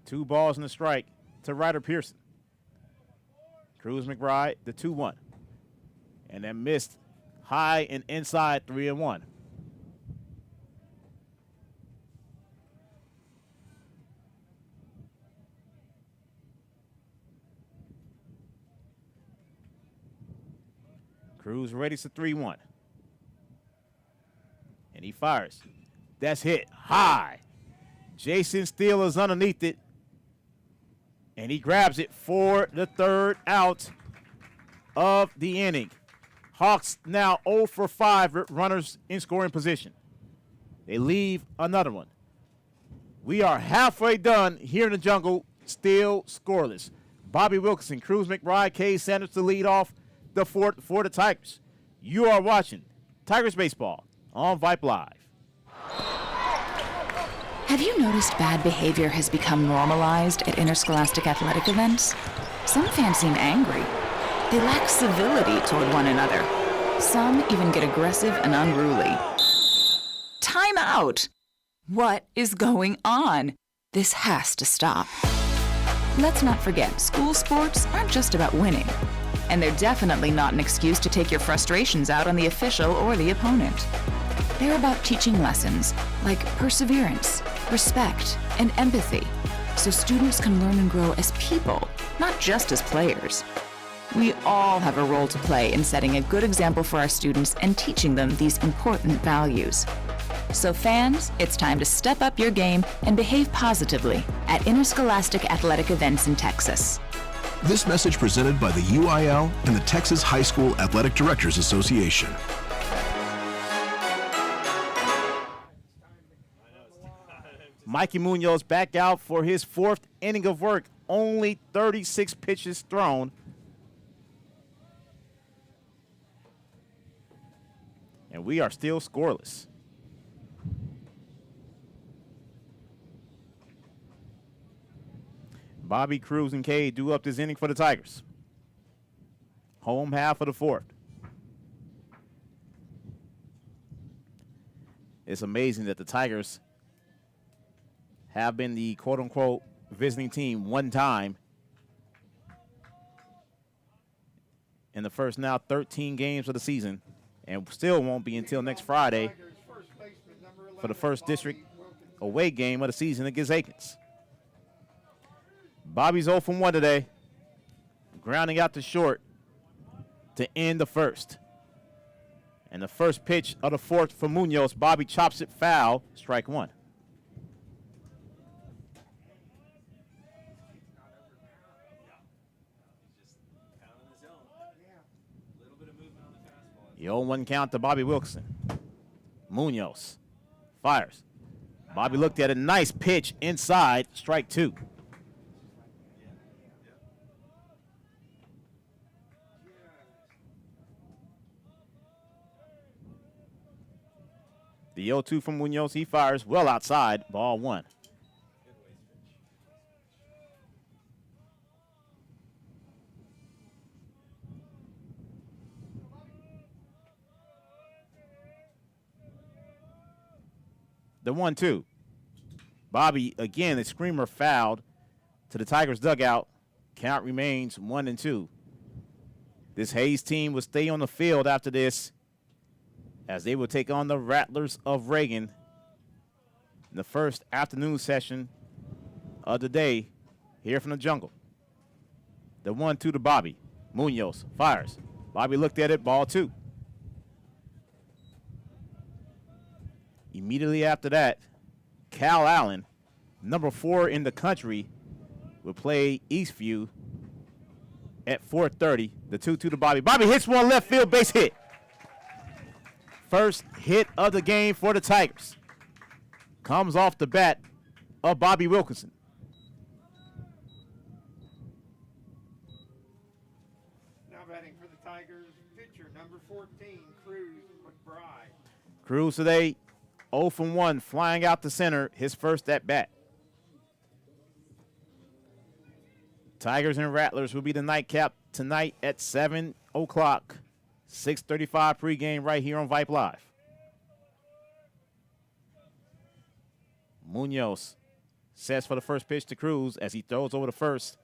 2 balls and a strike to Ryder Pearson. Cruz McBride, the 2-1. And then missed high and inside 3-1. Cruz ready for 3-1. And he fires. That's hit high. Jason Steele is underneath it. And he grabs it for the third out of the inning. Hawks now 0 for 5 runners in scoring position. They leave another one. We are halfway done here in the jungle, still scoreless. Bobby Wilkerson, Cruz McBride, Kay Sanders to lead off the fourth for the Tigers. You are watching Tigers Baseball on Vype Live. Have you noticed bad behavior has become normalized at interscholastic athletic events? Some fans seem angry. They lack civility toward one another. Some even get aggressive and unruly. Time out! What is going on? This has to stop. Let's not forget, school sports aren't just about winning. And they're definitely not an excuse to take your frustrations out on the official or the opponent. They're about teaching lessons like perseverance, respect, and empathy, so students can learn and grow as people, not just as players. We all have a role to play in setting a good example for our students and teaching them these important values. So fans, it's time to step up your game and behave positively at interscholastic athletic events in Texas. This message presented by the UIL and the Texas High School Athletic Directors Association. Mikey Munoz back out for his 4th inning of work. Only 36 pitches thrown. And we are still scoreless. Bobby, Cruz, and Cade do up this inning for the Tigers. Home half of the 4th. It's amazing that the Tigers have been the quote-unquote visiting team one time in the first now 13 games of the season, and still won't be until next Friday for the first district away game of the season against Aikens. Bobby's 0 from 1 today, grounding out to short to end the first. And the first pitch of the fourth for Munoz. Bobby chops it foul. Strike one. The 0-1 count to Bobby Wilkerson. Munoz fires. Bobby looked at a nice pitch inside. Strike two. The 0-2 from Munoz. He fires well outside. Ball one. The 1-2. Bobby, again, the screamer fouled to the Tigers dugout. Count remains 1-2. This Hayes team will stay on the field after this as they will take on the Rattlers of Reagan in the first afternoon session of the day here from the jungle. The 1-2 to Bobby. Munoz fires. Bobby looked at it, ball two. Immediately after that, Cal Allen, number 4 in the country, will play Eastview at 4:30. The 2-2 to Bobby. Bobby hits one left field, base hit. First hit of the game for the Tigers. Comes off the bat of Bobby Wilkerson. Now batting for the Tigers, pitcher number 14, Cruz McBride. Cruz today 0 from 1, flying out to center, his first at bat. Tigers and Rattlers will be the nightcap tonight at 7 o'clock. 6:35 pregame right here on Vype Live. Munoz sets for the first pitch to Cruz as he throws over the first.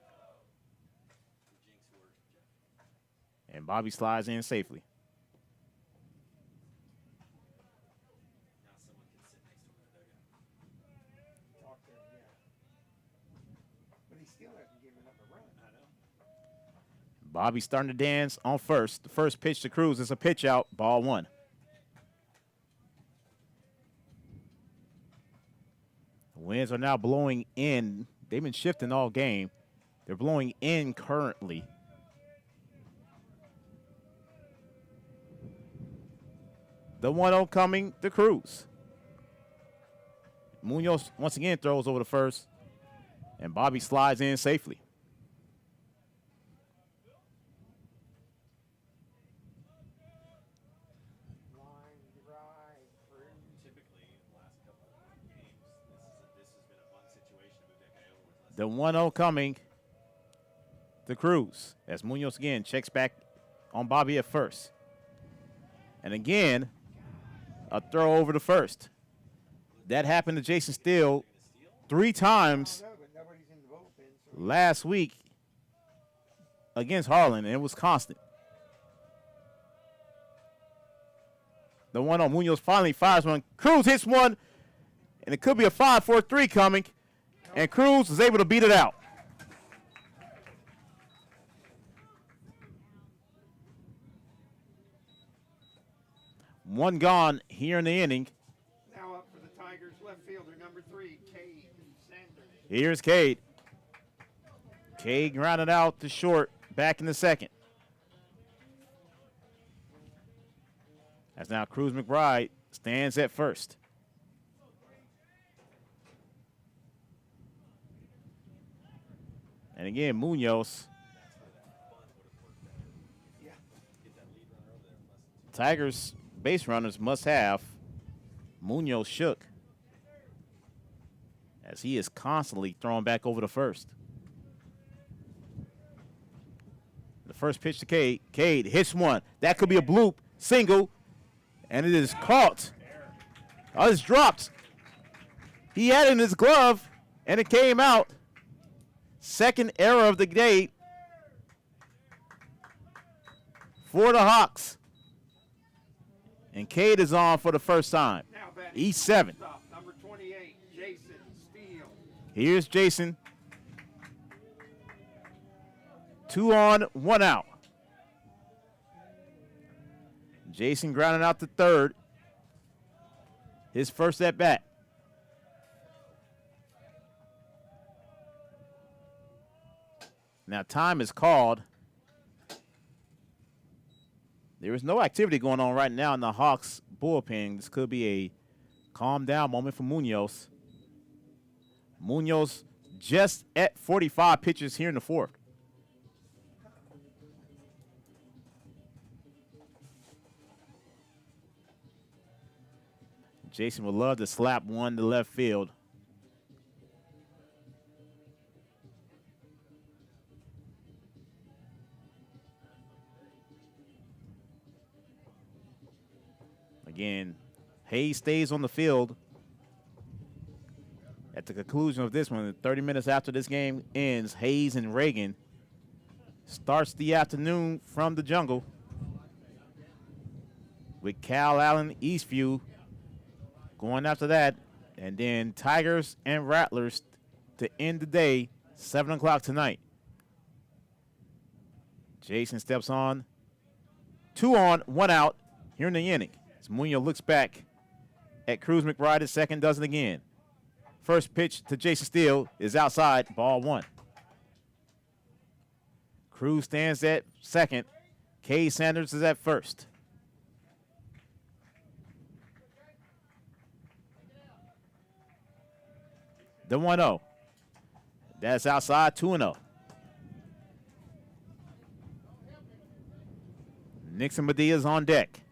And Bobby slides in safely. Bobby starting to dance on first. The first pitch to Cruz is a pitch out, ball one. The winds are now blowing in. They've been shifting all game. They're blowing in currently. The 1-0 coming to Cruz. Munoz once again throws over the first, and Bobby slides in safely. The 1-0 coming to Cruz as Munoz again checks back on Bobby at first. And again, a throw over the first. That happened to Jason Steele 3 times last week against Harlan, and it was constant. The 1-0, Munoz finally fires one. Cruz hits one, and it could be a 5-4-3 coming. And Cruz was able to beat it out. One gone here in the inning. Now up for the Tigers, left fielder number 3, Cade Sanders. Here's Cade. Cade grounded out to short back in the second. As now Cruz McBride stands at first. And again, Munoz. Tigers base runners must have. Munoz shook as he is constantly thrown back over the first. The first pitch to Cade. Cade hits one. That could be a bloop. Single. And it is caught. Oh, it's dropped. He had it in his glove, and it came out. Second error of the day for the Hawks. And Cade is on for the first time. E7. Number 28, Jason Steele. Here's Jason. 2 on, 1 out. Jason grounding out to third. His first at bat. Now time is called. There is no activity going on right now in the Hawks bullpen. This could be a calm down moment for Munoz. Munoz just at 45 pitches here in the fourth. Jason would love to slap one to left field. Again, Hayes stays on the field at the conclusion of this one. 30 minutes after this game ends, Hayes and Reagan starts the afternoon from the jungle with Cal Allen, Eastview going after that, and then Tigers and Rattlers to end the day, 7 o'clock tonight. Jason steps on, 2 on, 1 out here in the inning. As Munoz looks back at Cruz McBride at second, does it again. First pitch to Jason Steele is outside, ball 1. Cruz stands at second. Kay Sanders is at first. The 1-0. That's outside, 2-0. Nixon Badia's on deck.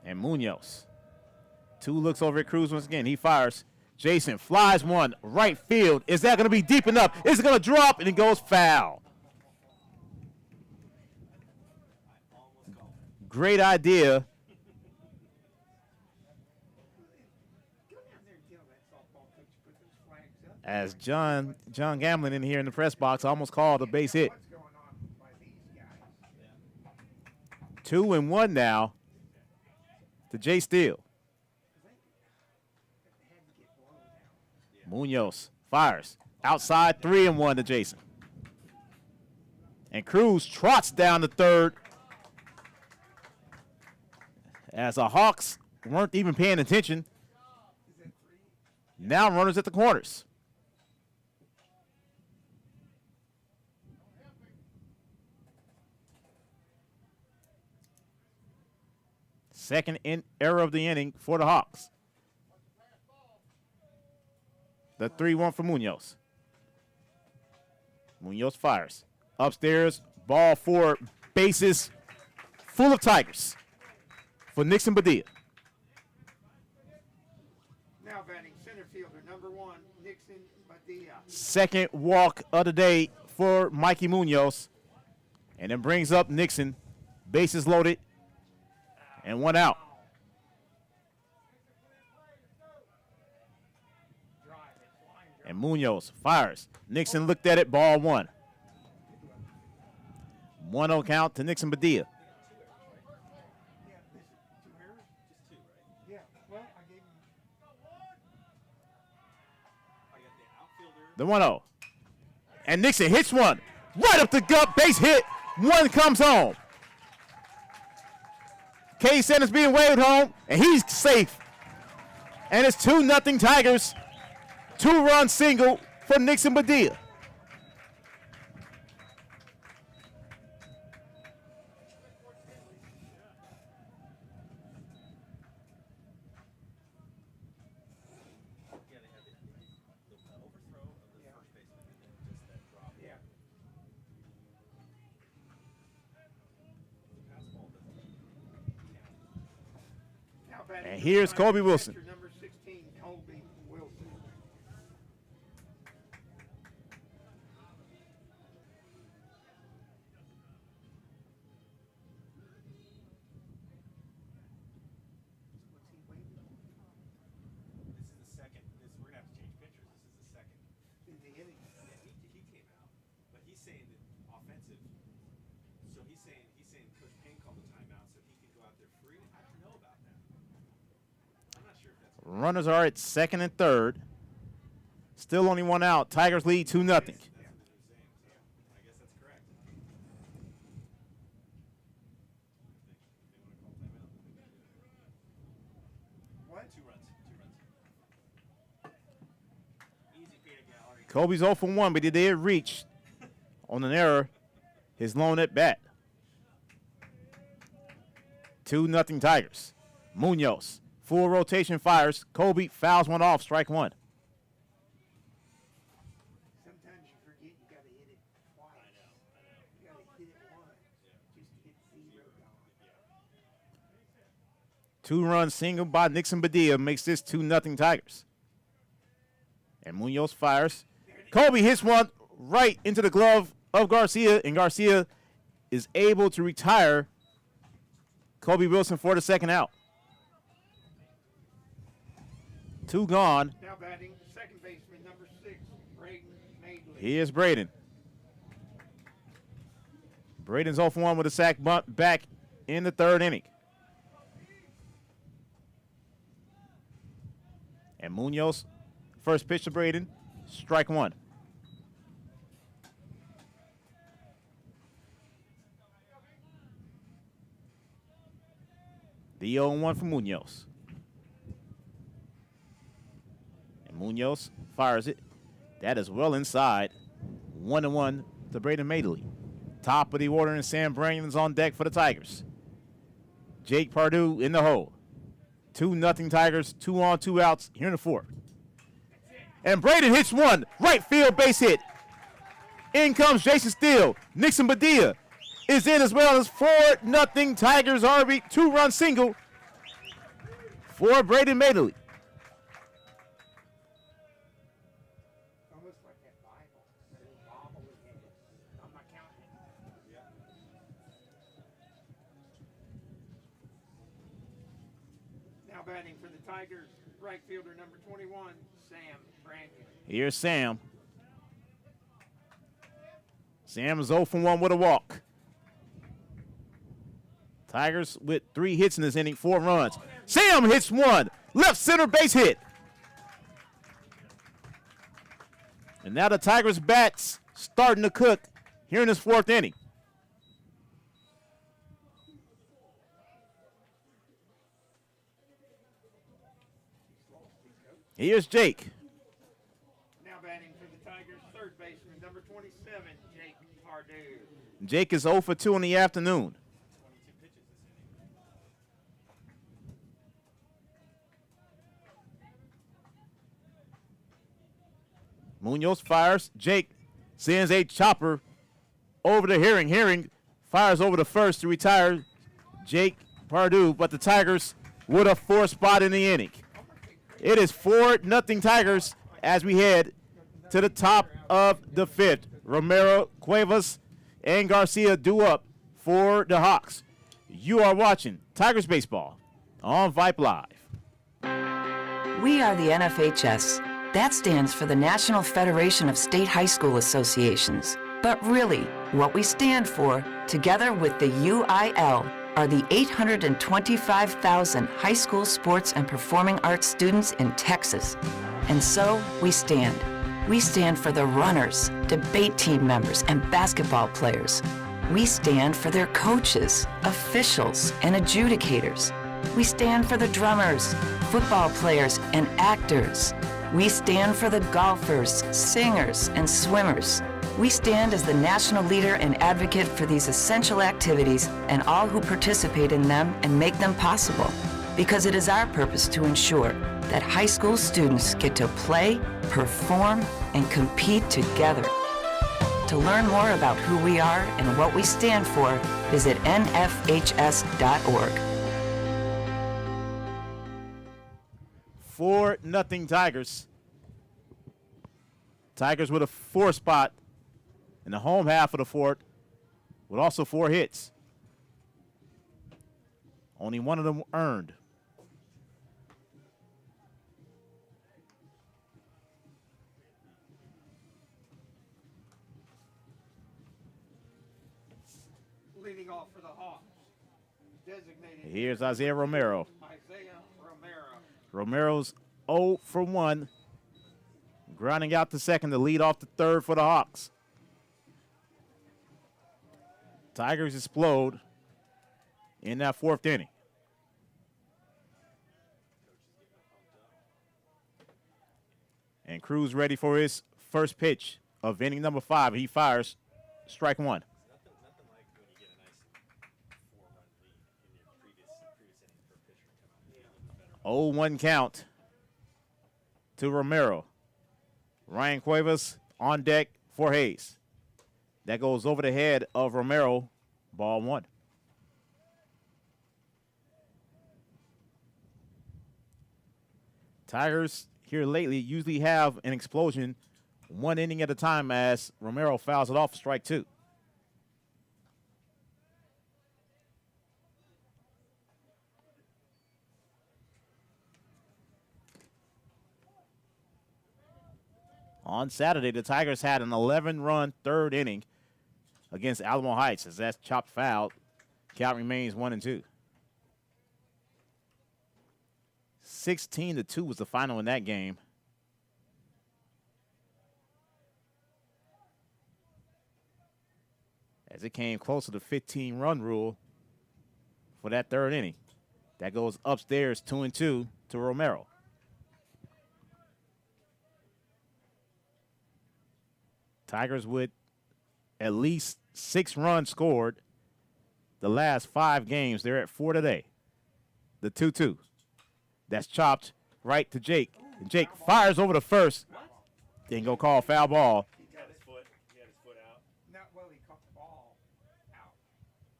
And Munoz. 2 looks over at Cruz once again. He fires. Jason flies one right field. Is that going to be deep enough? Is it going to drop? And it goes foul. Great idea. As John Gamlin in here in the press box almost called a base hit. 2-1 now to Jay Steele. Munoz fires. Outside, 3-1 to Jason. And Cruz trots down the third. As the Hawks weren't even paying attention. Now runners at the corners. Second error of the inning for the Hawks. The 3-1 for Munoz. Munoz fires. Upstairs, ball 4, bases full of Tigers for Nixon Badia. Now batting center fielder, number 1, Nixon Badia. Second walk of the day for Mikey Munoz. And then brings up Nixon. Bases loaded. And 1 out. And Munoz fires. Nixon looked at it, ball 1. 1-0 count to Nixon Badia. The 1-0. And Nixon hits one. Right up the gut, base hit. 1 comes home. Kay Sanders being waved home, and he's safe. And it's 2-0 Tigers. 2-run single for Nixon Badia. And here's Kobe Wilson. Number 16, Colby Wilson. This is the second. We're going to have to change pictures. This is the second. In the inning. Yeah, he came out, but he's saying that offensive. So he's saying Coach Payne called the timeout so he can go out there free. I don't know about that. I'm not sure if that's. Runners are at second and third. Still only one out. Tigers lead 2-0. I guess that's correct. What? 2 runs. 2 runs. Easy peanut gallery. Kobe's 0 for 1, but he did reach on an error his lone at bat. 2-0 Tigers. Munoz, full rotation fires. Kobe fouls one off, strike one. Sometimes you forget you got to hit it twice. I know. You got to hit it once just to get 0 gone. 2-run single by Nixon Badia makes this 2-0 Tigers. And Munoz fires. Kobe hits one right into the glove of Garcia, and Garcia is able to retire Kobe Wilson for the second out. 2 gone. Now batting, second baseman, number 6, Braden Madeley. Here's Braden. Braden's 0 for 1 with a sack bunt back in the 3rd inning. And Munoz, first pitch to Braden, strike one. The 0-1 for Munoz. And Munoz fires it. That is well inside. 1-1 to Braden Madeley. Top of the order, and Sam Brandon's on deck for the Tigers. Jake Pardue in the hole. 2-0 Tigers, 2 on, 2 outs here in the 4th. And Braden hits one, right field base hit. In comes Jason Steele. Nixon Badia is in as well as 4-0 Tigers RB, 2-run single for Braden Madeley. Almost like that Bible. That little Bible we had. I'm not counting it. Now batting for the Tigers, right fielder number 21, Sam Brandon. Here's Sam. Sam is 0 for 1 with a walk. Tigers with 3 hits in this inning, 4 runs. Sam hits one, left center base hit. And now the Tigers bats starting to cook here in this 4th inning. Here's Jake. Now batting for the Tigers, third baseman number 27, Jake Pardue. Jake is 0 for 2 in the afternoon. Munoz fires. Jake sends a chopper over to Herring. Herring fires over the first to retire Jake Pardue, but the Tigers with a 4th spot in the inning. It is 4-0 Tigers as we head to the top of the 5th. Romero, Cuevas, and Garcia due up for the Hawks. You are watching Tigers Baseball on Vype Live. We are the NFHS. That stands for the National Federation of State High School Associations. But really, what we stand for, together with the UIL, are the 825,000 high school sports and performing arts students in Texas. And so, we stand. We stand for the runners, debate team members, and basketball players. We stand for their coaches, officials, and adjudicators. We stand for the drummers, football players, and actors. We stand for the golfers, singers, and swimmers. We stand as the national leader and advocate for these essential activities and all who participate in them and make them possible. Because it is our purpose to ensure that high school students get to play, perform, and compete together. To learn more about who we are and what we stand for, visit nfhs.org. 4-0 Tigers. Tigers with a 4th spot in the home half of the 4th with also 4 hits. Only one of them earned. Leading off for the Hawks, designated. Here's Isaiah Romero. Isaiah Romero. Romero's 0 for 1. Grounding out to second to lead off the third for the Hawks. Tigers explode in that fourth inning. And Cruz ready for his first pitch of inning number 5. He fires strike one. Nothing like when you get a nice 4-run lead in your previous inning for a pitcher to come out. Yeah, a little bit better. 0-1 count to Romero. Ryan Cuevas on deck for Hayes. That goes over the head of Romero. Ball one. Tigers here lately usually have an explosion 1 inning at a time as Romero fouls it off strike two. On Saturday, the Tigers had an 11-run third inning against Alamo Heights. As that's chopped foul, count remains 1-2. 16-2 was the final in that game. As it came close to the 15-run rule for that third inning. That goes upstairs 2-2 to Romero. Tigers with at least 6 runs scored the last 5 games. They're at 4 today. The 2-2. That's chopped right to Jake. And Jake fires over the first. Then go call foul ball. He got his foot. He had his foot out. Not well, he caught the ball out.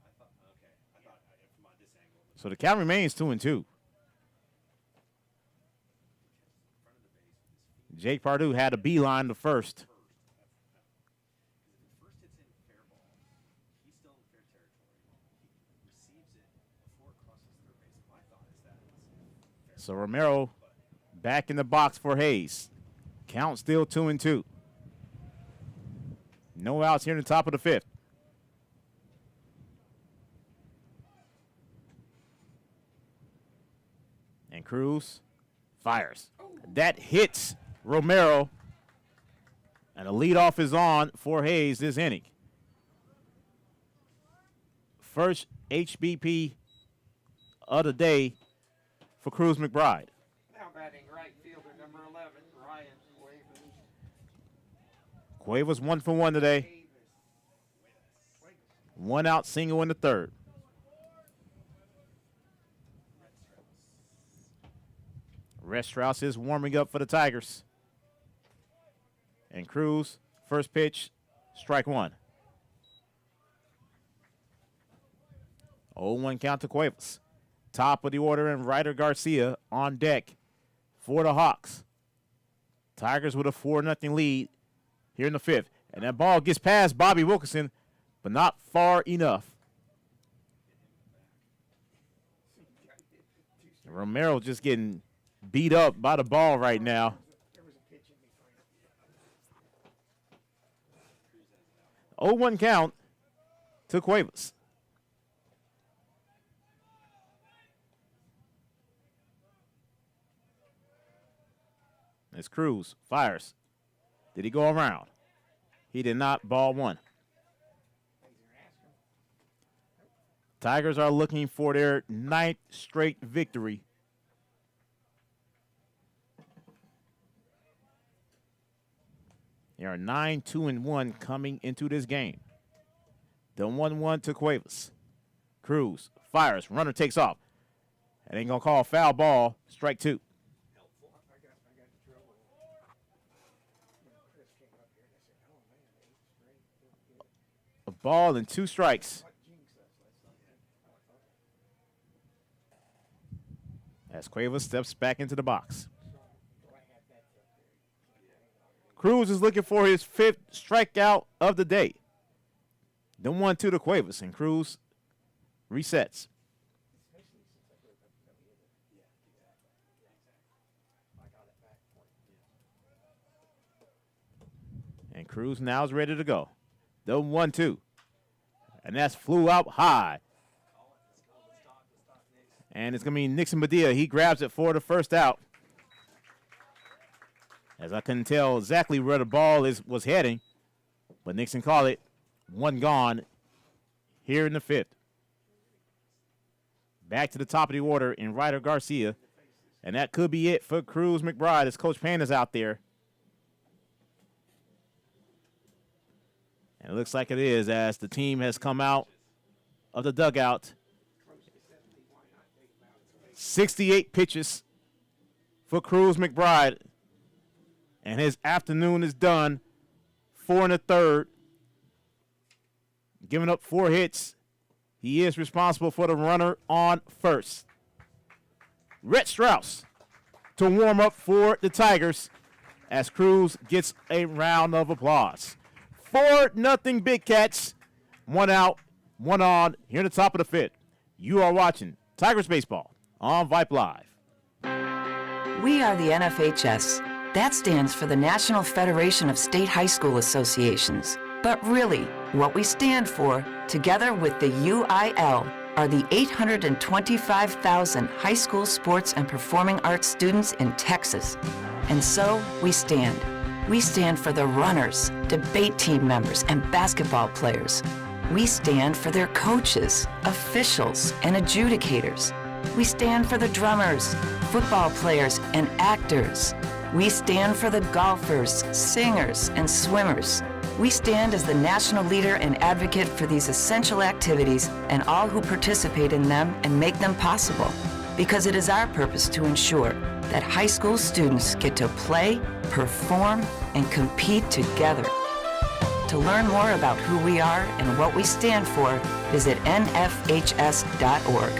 I thought, okay. I thought from this angle. So the count remains 2-2. Jake Pardue had a beeline the first. So Romero back in the box for Hayes. Count still 2-2. No outs here in the top of the 5th. And Cruz fires. That hits Romero. And the leadoff is on for Hayes this inning. First HBP of the day for Cruz McBride. Now batting right fielder number 11, Ryan Cuevas. Cuevas 1 for 1 today. 1 out single in the third. Red Strauss is warming up for the Tigers. And Cruz, first pitch, strike one. 0-1 count to Cuevas. Top of the order, and Ryder Garcia on deck for the Hawks. Tigers with a 4-0 lead here in the 5th. And that ball gets past Bobby Wilkinson, but not far enough. And Romero just getting beat up by the ball right now. 0-1 count to Cuevas. As Cruz fires. Did he go around? He did not. Ball one. Tigers are looking for their 9th straight victory. They are 9-2-1 coming into this game. The 1-1 to Cuevas. Cruz fires. Runner takes off. And ain't going to call foul ball. Strike two. A ball and 2 strikes. As Cuevas steps back into the box. Cruz is looking for his 5th strikeout of the day. The 1-2 to Cuevas, and Cruz resets. And Cruz now is ready to go. The 1-2. And that's flew out high. And it's going to be Nixon Padilla. He grabs it for the first out. as I couldn't tell exactly where the ball was heading, but Nixon called it. One gone here in the 5th. Back to the top of the order in Ryder Garcia, and that could be it for Cruz McBride as Coach Panda's out there. And it looks like it is, as the team has come out of the dugout. 68 pitches for Cruz McBride, and his afternoon is done. 4 1/3, giving up 4 hits. He is responsible for the runner on first. Rhett Strauss to warm up for the Tigers as Cruz gets a round of applause. 4-0 Big Cats. 1 out, 1 on here at the top of the 5th. You are watching Tigers Baseball on Vype Live. We are the NFHS. That stands for the National Federation of State High School Associations. But really, what we stand for, together with the UIL, are the 825,000 high school sports and performing arts students in Texas. And so, we stand. We stand for the runners, debate team members, and basketball players. We stand for their coaches, officials, and adjudicators. We stand for the drummers, football players, and actors. We stand for the golfers, singers, and swimmers. We stand as the national leader and advocate for these essential activities and all who participate in them and make them possible. Because it is our purpose to ensure that high school students get to play, perform, and compete together. To learn more about who we are and what we stand for, visit nfhs.org.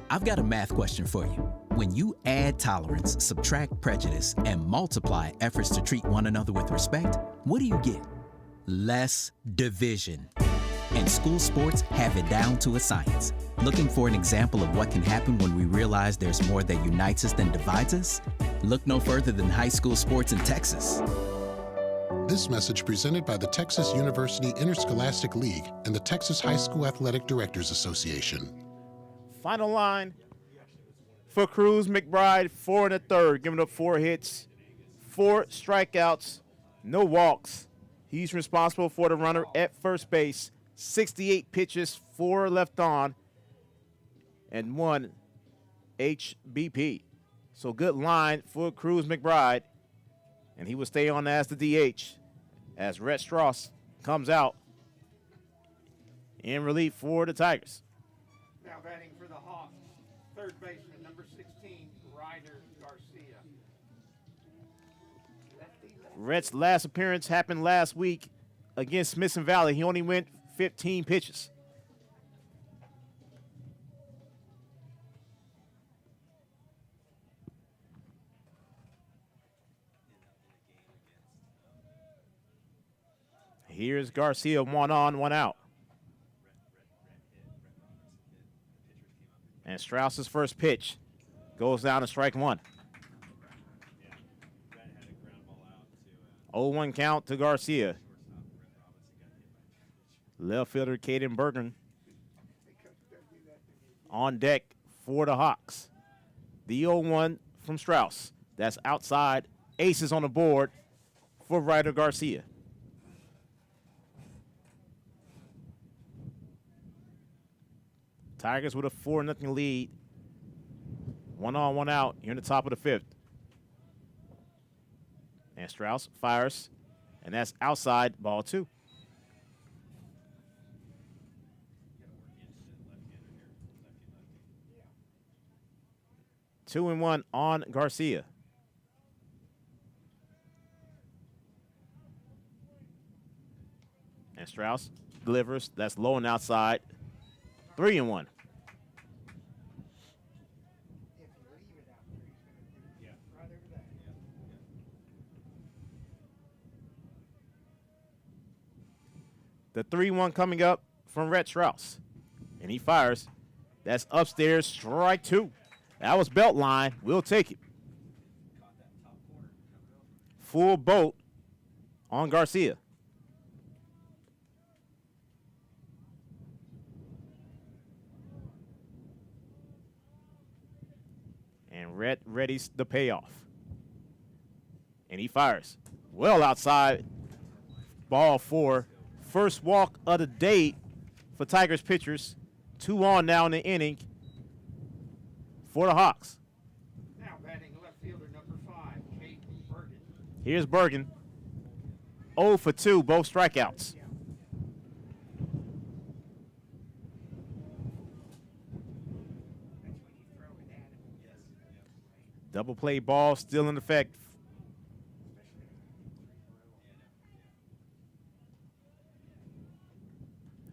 I've got a math question for you. When you add tolerance, subtract prejudice, and multiply efforts to treat one another with respect, what do you get? Less division. And school sports have it down to a science. Looking for an example of what can happen when we realize there's more that unites us than divides us? Look no further than high school sports in Texas. This message presented by the Texas University Interscholastic League and the Texas High School Athletic Directors Association. Final line for Cruz McBride, 4 1/3, giving up 4 hits, 4 strikeouts, no walks. He's responsible for the runner at first base, 68 pitches, 4 left on, and 1 HBP. So good line for Cruz McBride, and he will stay on as the DH as Rhett Strauss comes out in relief for the Tigers. Now batting for the Hawks, third baseman, number 16, Ryder Garcia. Rhett's last appearance happened last week against Smithson Valley. He only went 15 pitches. Here's Garcia, 1 on, 1 out. And Strauss's first pitch goes down to strike 1. 0-1 count to Garcia. Left fielder Caden Bergen on deck for the Hawks. The 0-1 from Strauss. That's outside. Aces on the board for Ryder Garcia. Tigers with a 4-0 lead. 1 on, 1 out here in the top of the 5th. And Strauss fires, and that's outside, ball 2. Two and 1 on Garcia. And Strauss delivers. That's low and outside. 3 and 1. The 3-1 coming up from Rhett Strauss. And he fires. That's upstairs, strike 2. That was belt line. We'll take it. Full boat on Garcia. And And Rhett readies the payoff. And he fires. Well outside. Ball 4. First walk of the day for Tigers pitchers. 2 on now in the inning for the Hawks. Now batting left fielder number 5, Kate Bergen. Here's Bergen. 0 for 2, both strikeouts. Double play ball still in effect.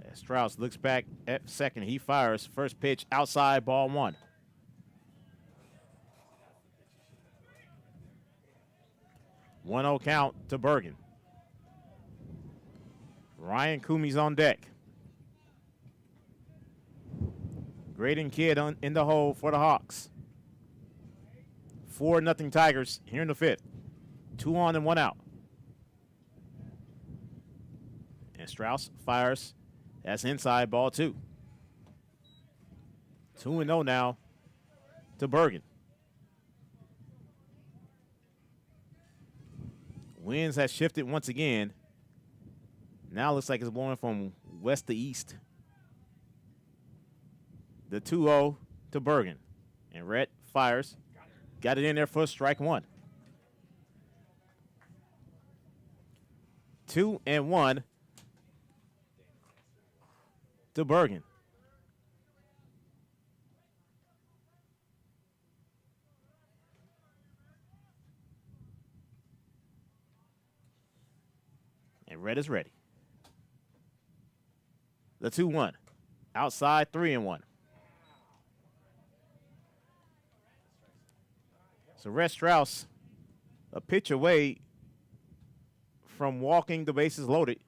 As Strauss looks back at second, he fires. First pitch outside, ball 1. One 0 count to Bergen. Ryan Coomey's on deck. Graydon Kidd in the hole for the Hawks. 4-0 Tigers here in the 5th. 2 on and 1 out. And Strauss fires. That's inside, ball 2. 2-0 now to Bergen. Winds has shifted once again. Now looks like it's blowing from west to east. The 2-0 to Bergen. And Rhett fires. Got it in there for strike 1. 2-1 to Bergen. And Red is ready. The 2-1. Outside, 3-1. So Rhett Strauss, a pitch away from walking the bases loaded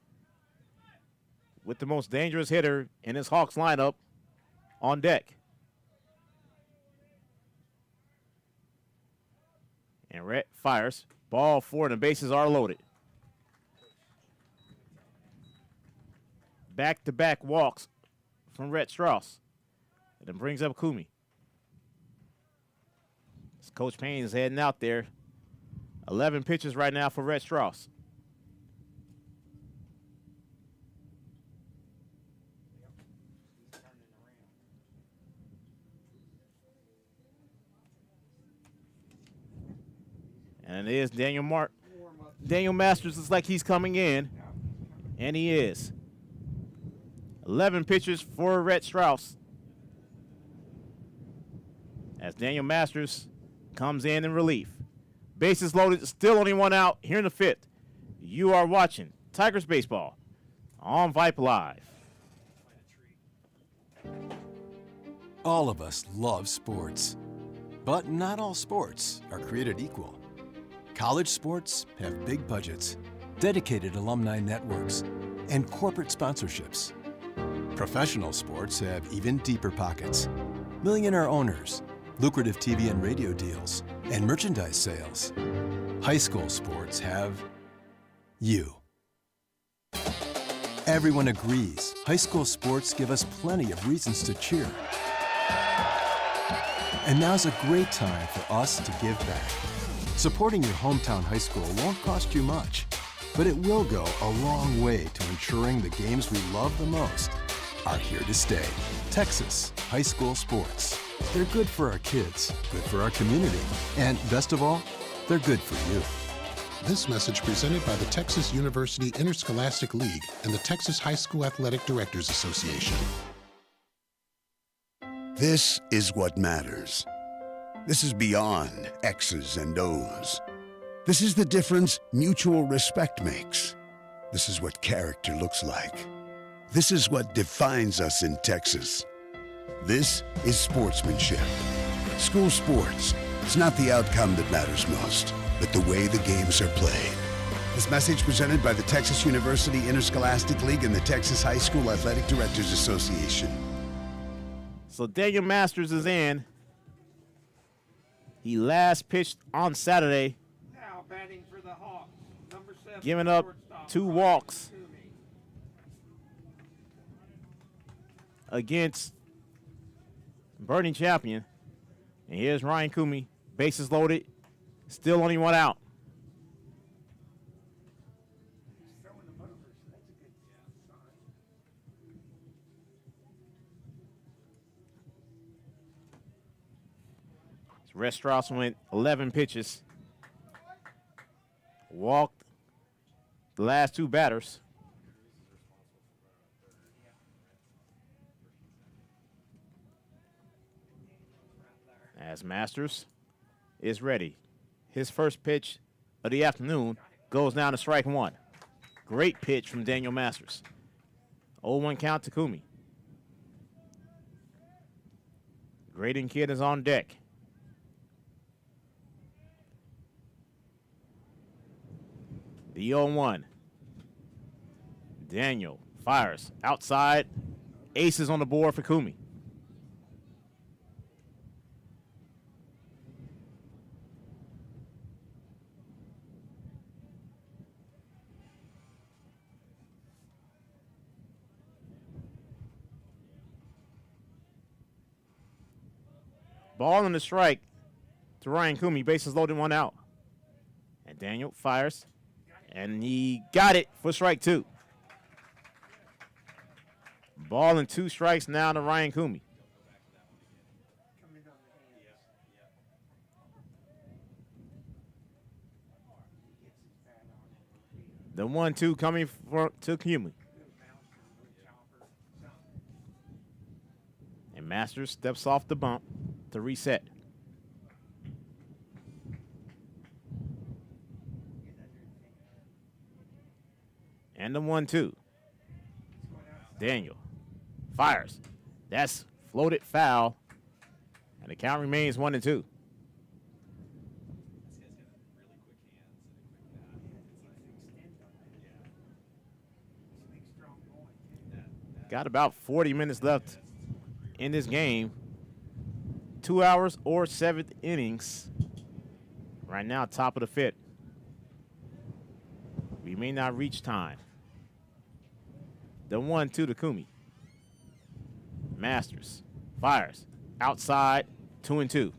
with the most dangerous hitter in his Hawks lineup on deck. And Rhett fires. Ball 4 and the bases are loaded. Back-to-back walks from Rhett Strauss. And then brings up Kumi. As Coach Payne is heading out there. 11 pitches right now for Rhett Strauss. And it is Daniel Masters is like he's coming in. And he is. 11 pitches for Rhett Strauss. As Daniel Masters comes in relief. Bases loaded, still only 1 out here in the 5th. You are watching Tigers Baseball on Vype Live. All of us love sports, but not all sports are created equal. College sports have big budgets, dedicated alumni networks, and corporate sponsorships. Professional sports have even deeper pockets, millionaire owners, lucrative TV and radio deals, and merchandise sales. High school sports have you. Everyone agrees high school sports give us plenty of reasons to cheer. And now's a great time for us to give back. Supporting your hometown high school won't cost you much, but it will go a long way to ensuring the games we love the most are here to stay. Texas high school sports. They're good for our kids, good for our community, and best of all, they're good for you. This message presented by the Texas University Interscholastic League and the Texas High School Athletic Directors Association. This is what matters. This is beyond X's and O's. This is the difference mutual respect makes. This is what character looks like. This is what defines us in Texas. This is sportsmanship. School sports. It's not the outcome that matters most, but the way the games are played. This message presented by the Texas University Interscholastic League and the Texas High School Athletic Directors Association. So Daniel Masters is in. He last pitched on Saturday. Now batting for the Hawks, number 7. Giving up 2 walks against Burning Champion. And here's Ryan Coomey Bases loaded. Still only one out. Throwing them over, so that's a good sign. Red Strauss went 11 pitches. Walked the last two batters. As Masters is ready. His first pitch of the afternoon goes down to strike one. Great pitch from Daniel Masters. 0-1 count to Kumi. Graydon Kidd is on deck. The 0-1. Daniel fires outside. Aces on the board for Kumi. Ball in the strike to Ryan Kumi. Bases loaded, one out. And Daniel fires. And he got it for strike two. Ball and two strikes now to Ryan Kumi. The 1-2 coming to Kumi. And Masters steps off the bump to reset. And the 1-2. Daniel fires. That's floated foul. And the count remains 1-2. Got about 40 minutes left in this game. 2 hours or 7th innings. Right now, top of the fifth. We may not reach time. The 1-2 to Kumi. Masters fires outside, 2-2.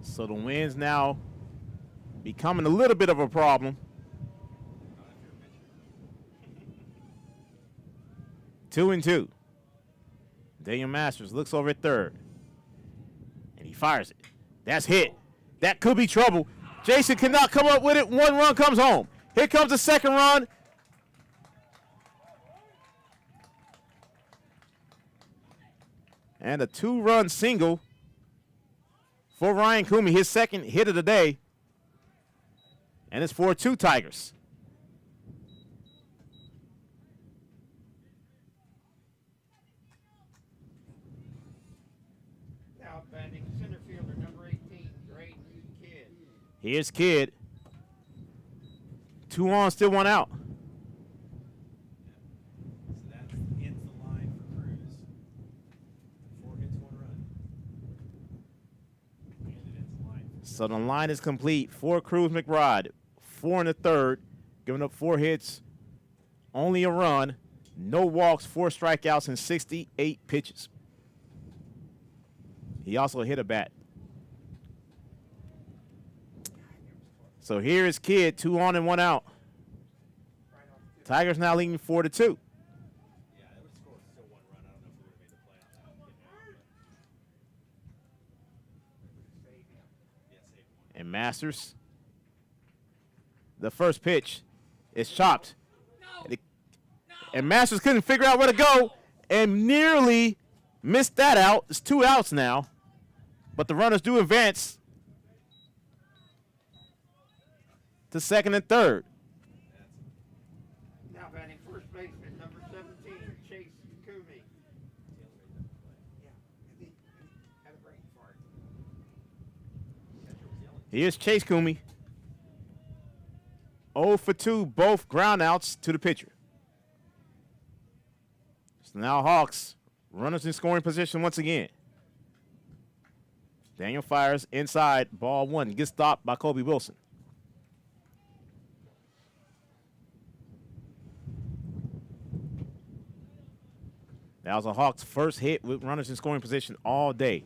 So the wind's now becoming a little bit of a problem. 2-2. Daniel Masters looks over at third. And he fires it. That's hit. That could be trouble. Jason cannot come up with it. One run comes home. Here comes the second run. And a 2-run single for Ryan Kumi, his second hit of the day. And it's for 2 Tigers. Now batting center fielder number 18, Graydon Kidd. Here's Kidd. 2 on, still 1 out. So that ends the line for Cruz. 4 hits, 1 run. And it ends the line. So the line is complete for Cruz McBride. 4 in the third, giving up 4 hits, only a run, no walks, 4 strikeouts, and 68 pitches. He also hit a bat. So here is Kidd, 2 on and 1 out. Tigers now leading 4-2. Yeah, it would score still 1 run. I don't know if we would have made the play on that. And Masters, the first pitch is chopped. And Masters couldn't figure out where to go and nearly missed that out. It's 2 outs now, but the runners do advance to second and third. Now batting first baseman number 17, Chase Kumi. Yeah, he had a brain fart. Here's Chase Kumi. 0 for 2, both ground outs to the pitcher. So now Hawks, runners in scoring position once again. Daniel fires inside, ball 1, gets stopped by Kobe Wilson. That was a Hawks' first hit with runners in scoring position all day.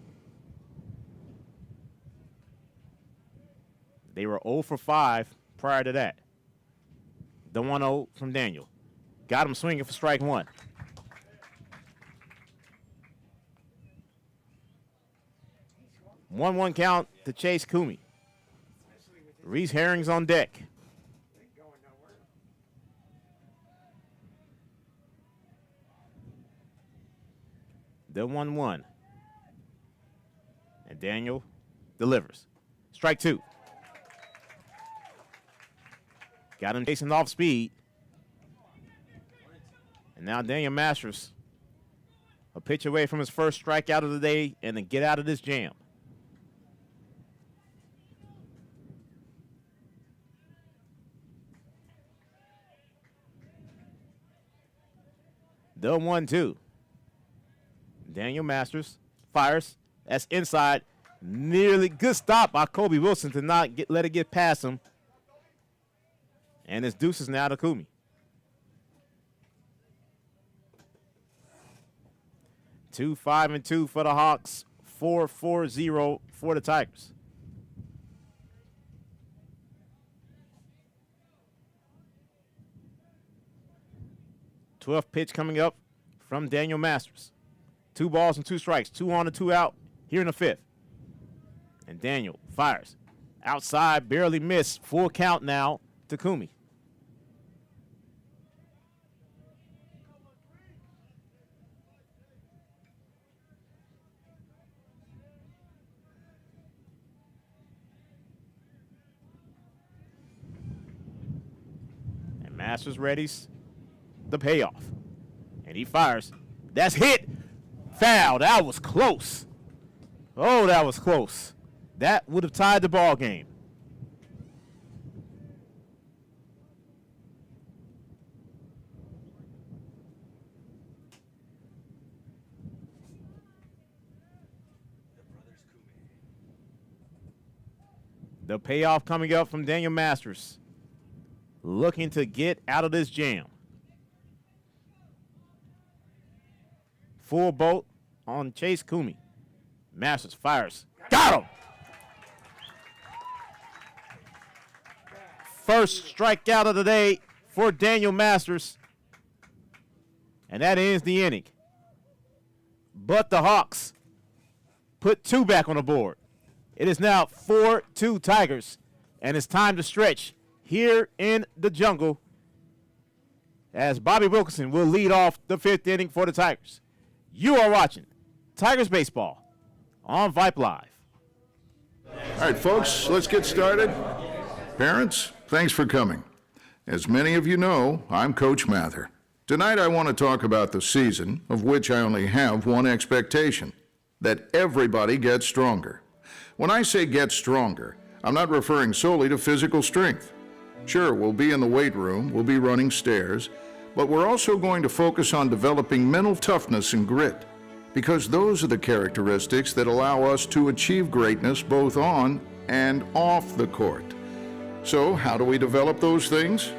They were 0 for 5 prior to that. The 1-0 from Daniel. Got him swinging for strike one. One count to Chase Kumi. Reese Herring's on deck. The 1-1. And Daniel delivers. Strike two. Got him chasing off speed. And now Daniel Masters, a pitch away from his first strikeout of the day and to get out of this jam. The 1-2. Daniel Masters fires. That's inside. Nearly good stop by Kobe Wilson to not let it get past him. And it's deuces now to Kumi. Two, 5-2 for the Hawks. 4-4-0 for the Tigers. #12th pitch coming up from Daniel Masters. 2 balls and 2 strikes. 2 on and 2 out here in the 5th. And Daniel fires. Outside, barely missed. Full count now to Kumi. And Masters readies the payoff. And he fires. That's hit. Foul. That was close. Oh, that was close. That would have tied the ball game. The payoff coming up from Daniel Masters. Looking to get out of this jam. Full boat on Chase Kumi. Masters fires. Got him! First strikeout of the day for Daniel Masters. And that ends the inning. But the Hawks put 2 back on the board. It is now 4-2 Tigers. And it's time to stretch here in the jungle as Bobby Wilkerson will lead off the 5th inning for the Tigers. You are watching Tigers Baseball on Vype Live. All right, folks, let's get started. Parents, thanks for coming. As many of you know, I'm Coach Mather. Tonight I want to talk about the season, of which I only have one expectation, that everybody gets stronger. When I say get stronger, I'm not referring solely to physical strength. Sure, we'll be in the weight room, we'll be running stairs, but we're also going to focus on developing mental toughness and grit, because those are the characteristics that allow us to achieve greatness both on and off the court. So how do we develop those things?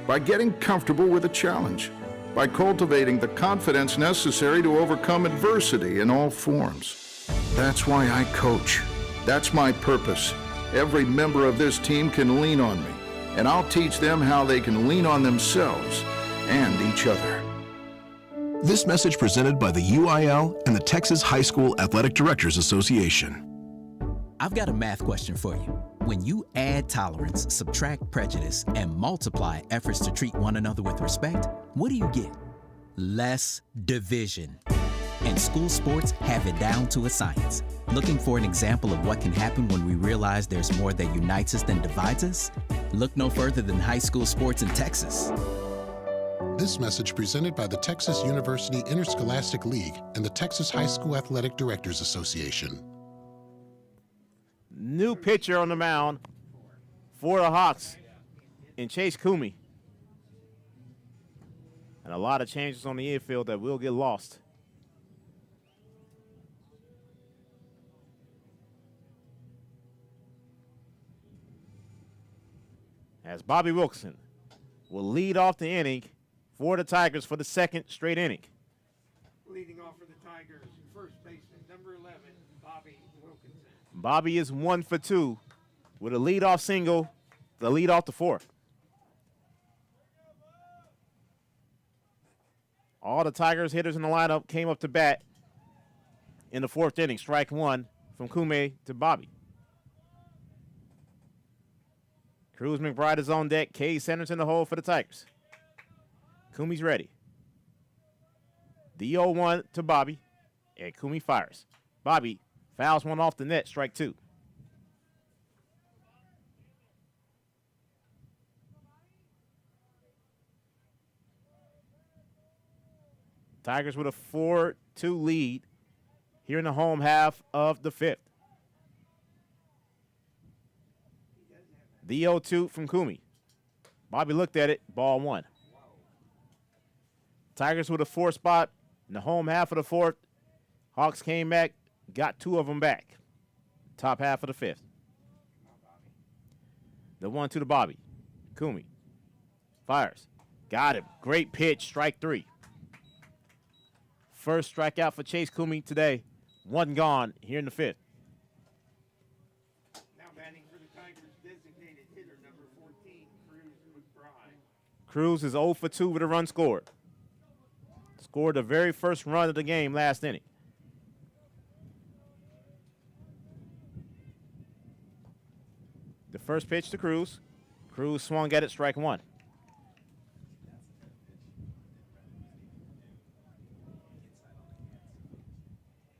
By getting comfortable with a challenge, by cultivating the confidence necessary to overcome adversity in all forms. That's why I coach. That's my purpose. Every member of this team can lean on me, and I'll teach them how they can lean on themselves and each other. This message presented by the UIL and the Texas High School Athletic Directors Association. I've got a math question for you. When you add tolerance, subtract prejudice, and multiply efforts to treat one another with respect, what do you get? Less division. And school sports have it down to a science. Looking for an example of what can happen when we realize there's more that unites us than divides us? Look no further than high school sports in Texas. This message presented by the Texas University Interscholastic League and the Texas High School Athletic Directors Association. New pitcher on the mound for the Hawks in Chase Kumi. And a lot of changes on the infield that will get lost. As Bobby Wilkerson will lead off the inning for the Tigers for the 2nd straight inning. Leading Tigers, first baseman, number 11, Bobby Wilkinson. Bobby is 1 for 2 with a leadoff single, the lead off the fourth. All the Tigers hitters in the lineup came up to bat in the fourth inning. Strike one from Kume to Bobby. Cruz McBride is on deck. Cade Sanders in the hole for the Tigers. Kume's ready. The 0-1 to Bobby, and Kume fires. Bobby fouls one off the net, strike two. Tigers with a 4-2 lead here in the home half of the fifth. The 0-2 from Kume. Bobby looked at it, ball one. Tigers with a 4 spot in the home half of the fourth. Hawks came back, got 2 of them back. Top half of the fifth. The 1-2 to Bobby. Kume fires. Got him. Great pitch, strike 3. First strikeout for Chase Kume today. 1 gone here in the fifth. Now batting for the Tigers, designated hitter number 14, Cruz McBride. Cruz is 0 for 2 with a run scored. Scored the very first run of the game last inning. The first pitch to Cruz. Cruz swung at it, strike one.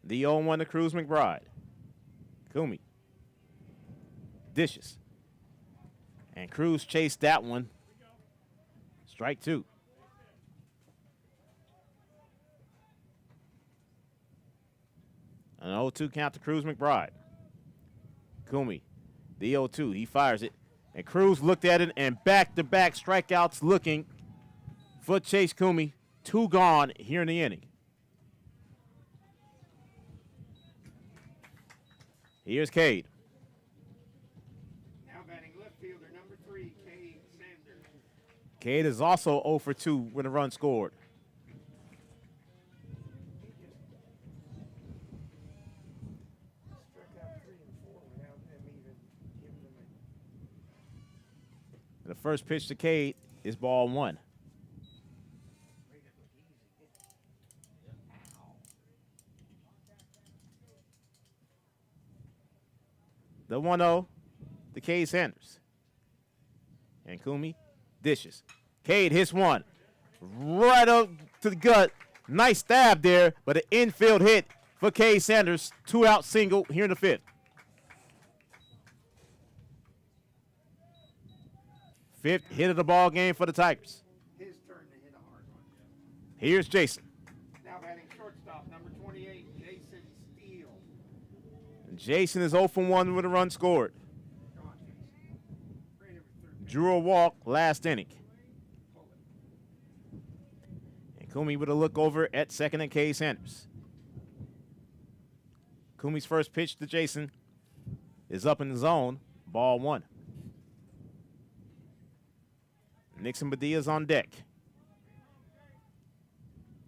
The 0-1 to Cruz McBride. Kume dishes. And Cruz chased that one. Strike two. An 0-2 count to Cruz McBride. Kume, the 0-2, he fires it. And Cruz looked at it, and back-to-back strikeouts looking for Chase Kume. 2 gone here in the inning. Here's Cade. Now batting left fielder number 3, Cade Sanders. Cade is also 0 for 2 with a run scored. The first pitch to Cade is ball one. The 1-0 to Cade Sanders. And Kume dishes. Cade hits one. Right up to the gut. Nice stab there, but an infield hit for Cade Sanders. 2-out single here in the fifth. Fifth hit of the ball game for the Tigers. His turn to hit a hard one. Here's Jason. Now batting shortstop number 28, Jason Steele. And Jason is 0 for 1 with a run scored. Drew a walk last inning. And Kume with a look over at second and Cade Sanders. Kume's first pitch to Jason is up in the zone, ball one. Nixon Badia's on deck.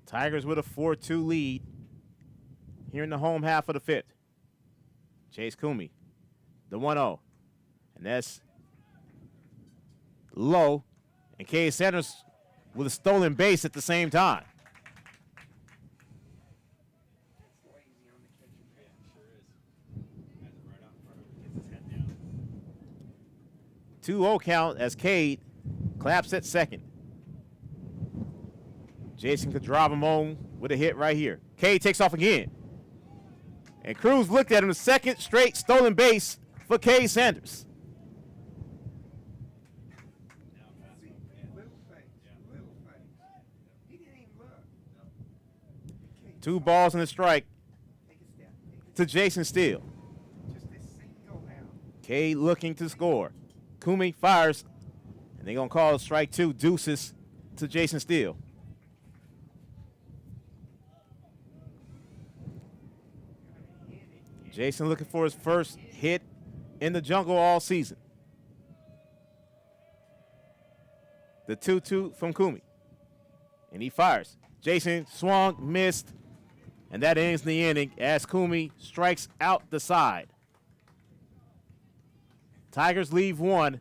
Tigers with a 4-2 lead here in the home half of the fifth. Chase Kume, the 1-0. And that's low. And Cade Sanders with a stolen base at the same time. 2-0 count as Cade claps at second. Jason could drive him home with a hit right here. Cade takes off again. And Cruz looked at him, the second straight stolen base for Cade Sanders. Two balls and a strike to Jason Steele. Cade looking to score. Kume fires, and they're going to call it strike two, deuces to Jason Steele. Jason looking for his first hit in the jungle all season. The 2-2 from Kume. And he fires. Jason swung, missed. And that ends the inning as Kumi strikes out the side. Tigers leave one,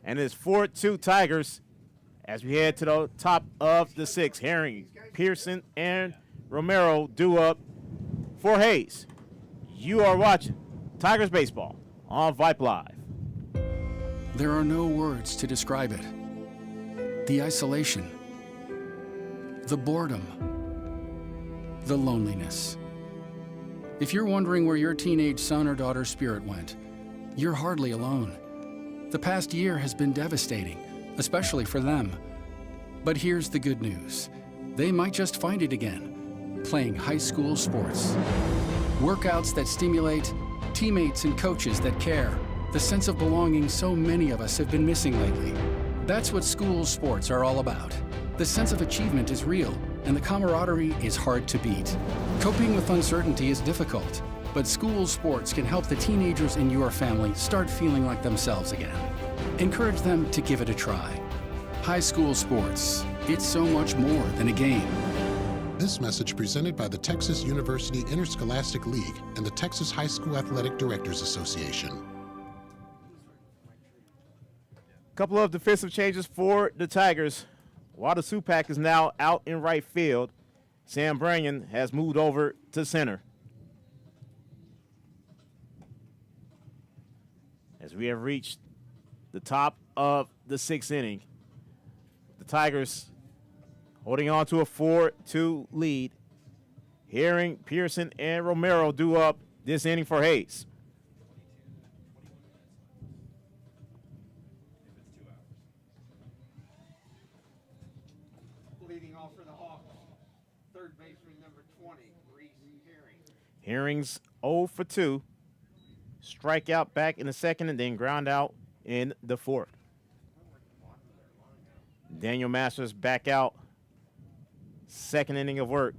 and it's 4-2 Tigers as we head to the top of the sixth. Herring, Pearson, and Romero due up for Hayes. You are watching Tigers Baseball on Vype Live. There are no words to describe it. The isolation, the boredom, the loneliness. If you're wondering where your teenage son or daughter's spirit went, you're hardly alone. The past year has been devastating, especially for them. But here's the good news. They might just find it again, playing high school sports. Workouts that stimulate, teammates and coaches that care, the sense of belonging so many of us have been missing lately. That's what school sports are all about. The sense of achievement is real, and the camaraderie is hard to beat. Coping with uncertainty is difficult, but school sports can help the teenagers in your family start feeling like themselves again. Encourage them to give it a try. High school sports, it's so much more than a game. This message presented by the Texas University Interscholastic League and the Texas High School Athletic Directors Association. Couple of defensive changes for the Tigers. Wada Supak is now out in right field. Sam Branyan has moved over to center. As we have reached the top of the sixth inning, the Tigers holding on to a 4-2 lead. Herring, Pearson, and Romero due up this inning for Hayes. Leading off for the Hawks, third baseman number 20, Reese Herring. Herring's 0 for 2. Strikeout back in the second and then ground out in the fourth. Daniel Masters back out. Second inning of work.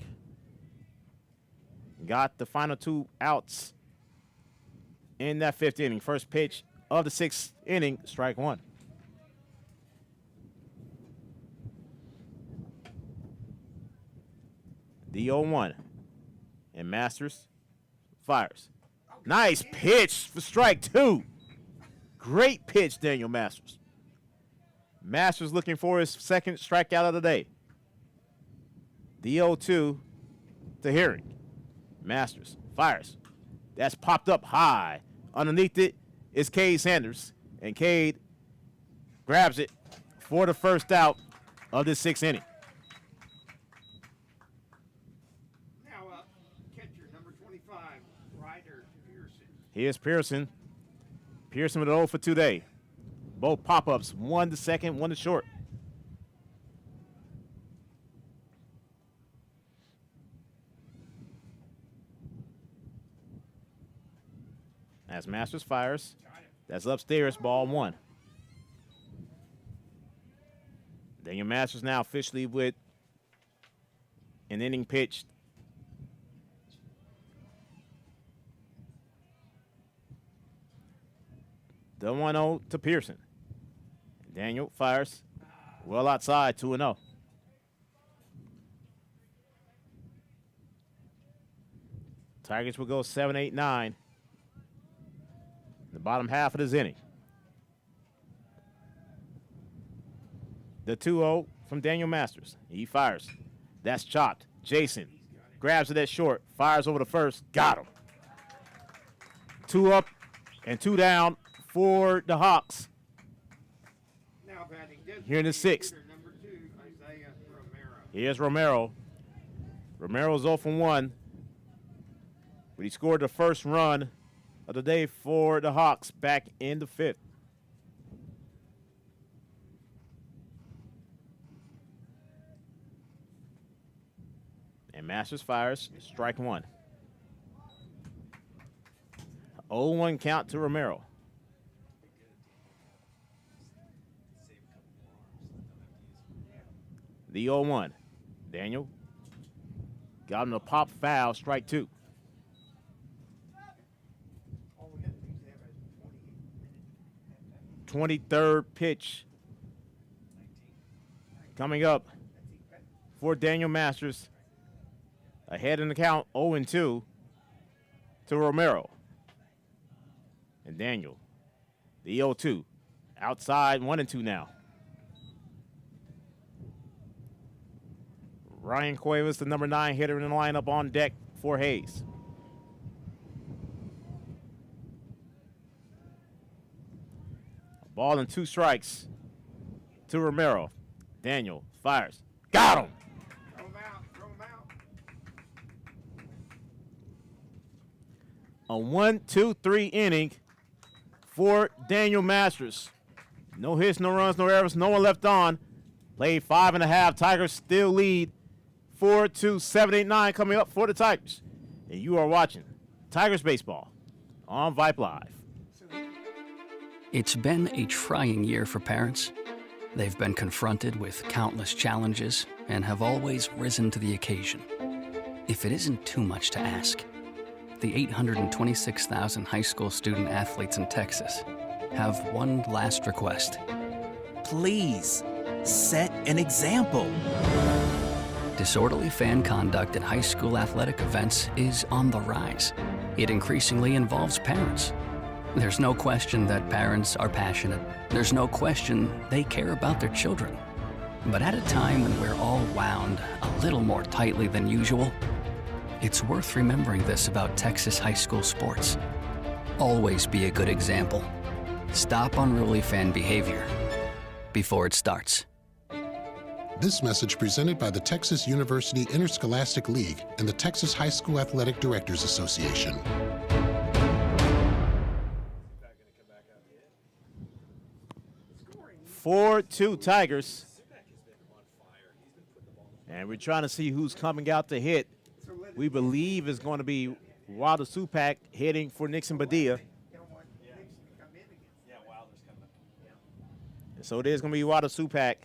Got the final 2 outs in that fifth inning. First pitch of the sixth inning, strike one. The 0-1. And Masters fires. Nice pitch for strike two. Great pitch, Daniel Masters. Masters looking for his second strikeout of the day. The 0-2 to Herring. Masters fires. That's popped up high. Underneath it is Cade Sanders. And Cade grabs it for the first out of this sixth inning. Now up, catcher number 25, Ryder Pearson. Here's Pearson. Pearson with an 0 for 2 day. Both pop-ups, one to second, one to short. As Masters fires, that's upstairs, ball one. Daniel Masters now officially with an inning pitched. The 1-0 to Pearson. Daniel fires well outside, 2-0. Tigers will go 7-8-9. The bottom half of this inning. The 2-0 from Daniel Masters. He fires. That's chopped. Jason grabs it at short, fires over the first, got him. 2 up and 2 down for the Hawks. Now batting Here in the sixth. number 2, Isaiah Romero. Here's Romero. Romero's 0 for 1. But he scored the first run of the day for the Hawks back in the fifth. And Masters fires, strike one. 0-1 count to Romero. The 0-1. Daniel got him to pop foul, strike two. 23rd pitch coming up for Daniel Masters. Ahead in the count, 0-2 to Romero. And Daniel, the 0-2. Outside, 1-2 now. Ryan Cuevas, the number 9 hitter in the lineup, on deck for Hayes. Ball and 2 strikes to Romero. Daniel fires. Got him! Throw him out. Throw him out. A 1-2-3 inning for Daniel Masters. No hits, no runs, no errors, no one left on. Played 5.5. Tigers still lead 4-2, 7-8-9 coming up for the Tigers. And you are watching Tigers Baseball on Vype Live. It's been a trying year for parents. They've been confronted with countless challenges and have always risen to the occasion. If it isn't too much to ask, the 826,000 high school student athletes in Texas have one last request. Please, set an example. Disorderly fan conduct at high school athletic events is on the rise. It increasingly involves parents. There's no question that parents are passionate. There's no question they care about their children. But at a time when we're all wound a little more tightly than usual, it's worth remembering this about Texas high school sports. Always be a good example. Stop unruly fan behavior before it starts. This message presented by the Texas University Interscholastic League and the Texas High School Athletic Directors Association. 4-2 Tigers. And we're trying to see who's coming out to hit. We believe it's going to be Wilder Supak hitting for Nixon Badia. So it is going to be Wilder Supak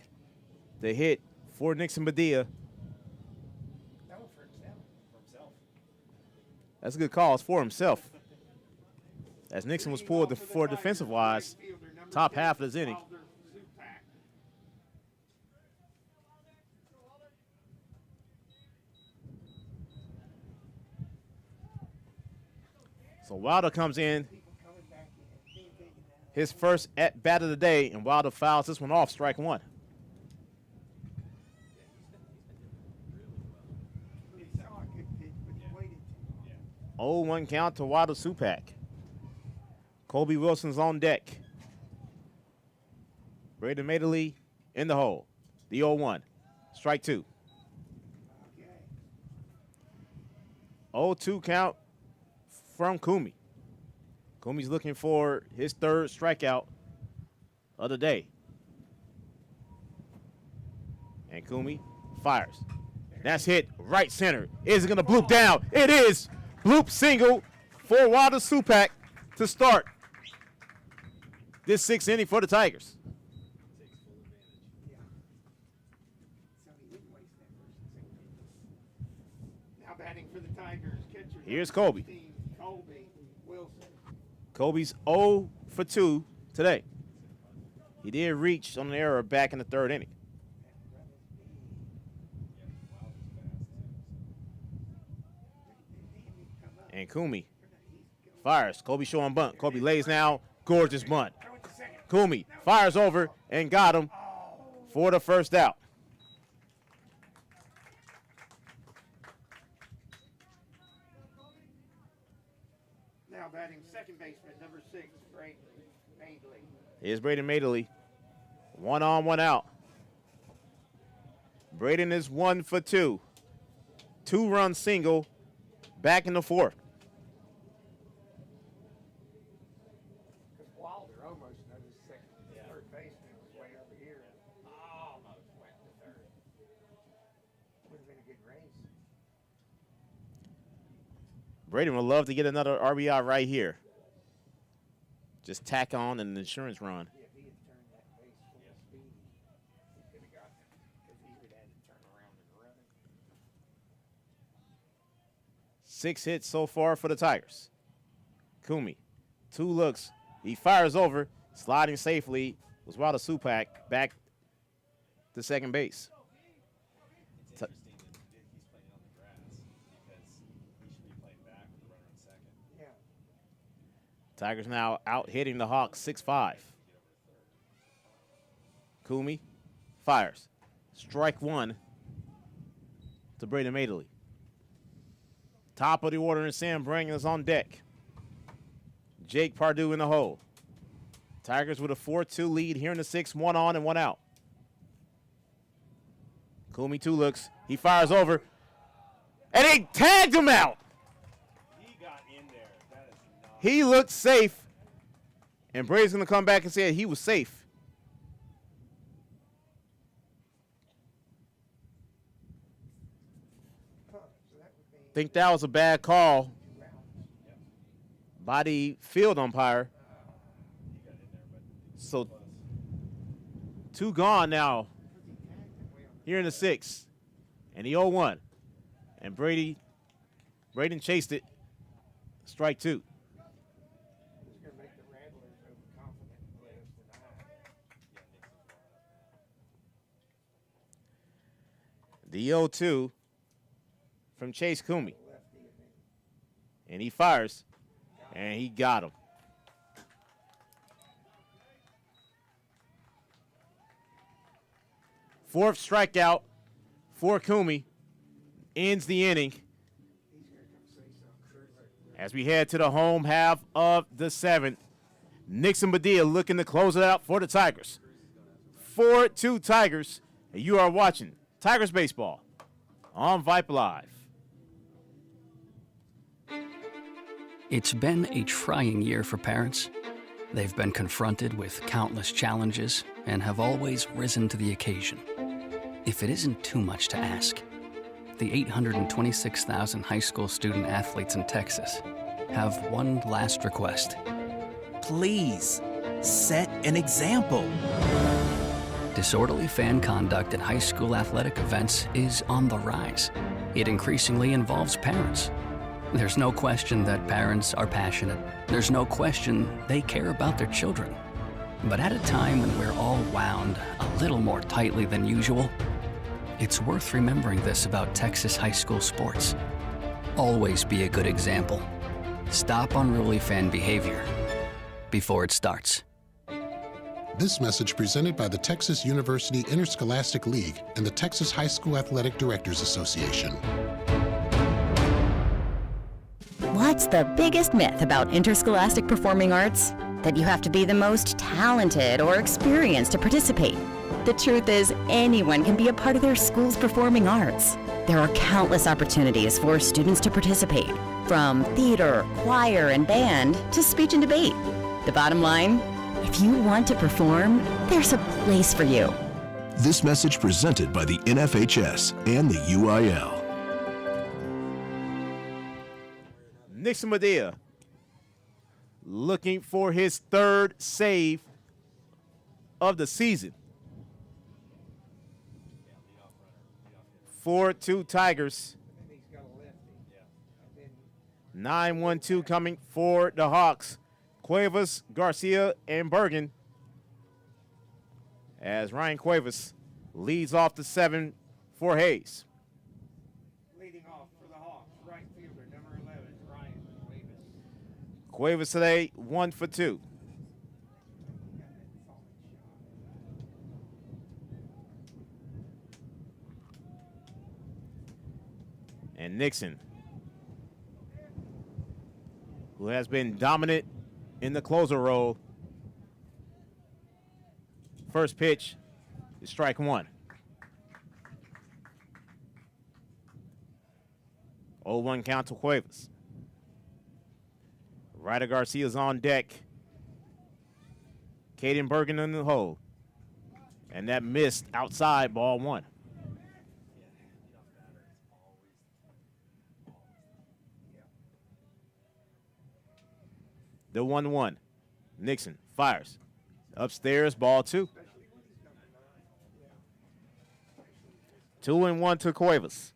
to hit for Nixon Badia. That's a good call. It's for himself. As Nixon was pulled for defensive-wise, top half of this inning. So Wilder comes in, his first at bat of the day, and Wilder fouls this one off, strike one. 0-1 count to Wilder Supak. Colby Wilson's on deck. Braden Madeley in the hole. The 0-1, strike two. 0-2 count from Kumi. Kumi's looking for his third strikeout of the day. And Kumi fires. That's hit right center. Is it going to bloop down? It is. Bloop single for Wilder Supak to start this sixth inning for the Tigers. Now batting for the Tigers, catcher. Here's Colby. Colby Wilson. Colby's 0 for 2 today. He did reach on an error back in the third inning. And Kumi fires. Colby showing bunt. Colby lays now. Gorgeous bunt. Kumi fires over and got him for the first out. Now batting second baseman, number 6, Braden Madeley. Here's Braden Madeley. 1 on, 1 out. Braden is 1 for 2. 2-run single back in the fourth. Wilder almost noticed third baseman was way over here. Almost went to third. Would have been a good race. Braden would love to get another RBI right here. Just tack on an insurance run. Yeah, if he had turned that base full speed, he could have got them because he would have had to turn around and run. 6 hits so far for the Tigers. Kumi, 2 looks. He fires over, sliding safely was Wilder Supak back to second base. Tigers now out hitting the Hawks 6-5. Kumi fires. Strike one to Braden Madeley. Top of the order, and Sam Brang is on deck. Jake Pardue in the hole. Tigers with a 4-2 lead here in the sixth, 1 on and 1 out. Kumi 2 looks. He fires over. And he tagged him out. He got in there. That is not. He looked safe. And Brady's going to come back and say he was safe. Think that was a bad call by the field umpire. So 2 gone now here in the sixth. And the 0-1. And Braden chased it. Strike 2. The 0-2 from Chase Kumi. And he fires. And he got him. Fourth strikeout for Kumi. Ends the inning. As we head to the home half of the seventh. Nixon Badia looking to close it out for the Tigers. 4-2 Tigers. And you are watching Tigers Baseball on Vype Live. It's been a trying year for parents. They've been confronted with countless challenges and have always risen to the occasion. If it isn't too much to ask, the 826,000 high school student athletes in Texas have one last request. Please, set an example. Disorderly fan conduct at high school athletic events is on the rise. It increasingly involves parents. There's no question that parents are passionate. There's no question they care about their children. But at a time when we're all wound a little more tightly than usual, it's worth remembering this about Texas high school sports. Always be a good example. Stop unruly fan behavior before it starts. This message presented by the Texas University Interscholastic League and the Texas High School Athletic Directors Association. What's the biggest myth about interscholastic performing arts? That you have to be the most talented or experienced to participate. The truth is, anyone can be a part of their school's performing arts. There are countless opportunities for students to participate, from theater, choir, and band to speech and debate. The bottom line, if you want to perform, there's a place for you. This message presented by the NFHS and the UIL. Nixon Medea looking for his third save of the season. 4-2 Tigers. 9-1-2 coming for the Hawks. Cuevas, Garcia, and Bergen. As Ryan Cuevas leads off the 7 for Hayes. Leading off for the Hawks, right fielder, number 11, Ryan Cuevas. Cuevas today, 1 for 2. And Nixon, who has been dominant in the closer role. First pitch is strike 1. 0-1 count to Cuevas. Ryder Garcia's on deck. Caden Bergen in the hole. And that missed outside, ball 1. The 1-1. Nixon fires. Upstairs, ball 2. 2-1 to Cuevas.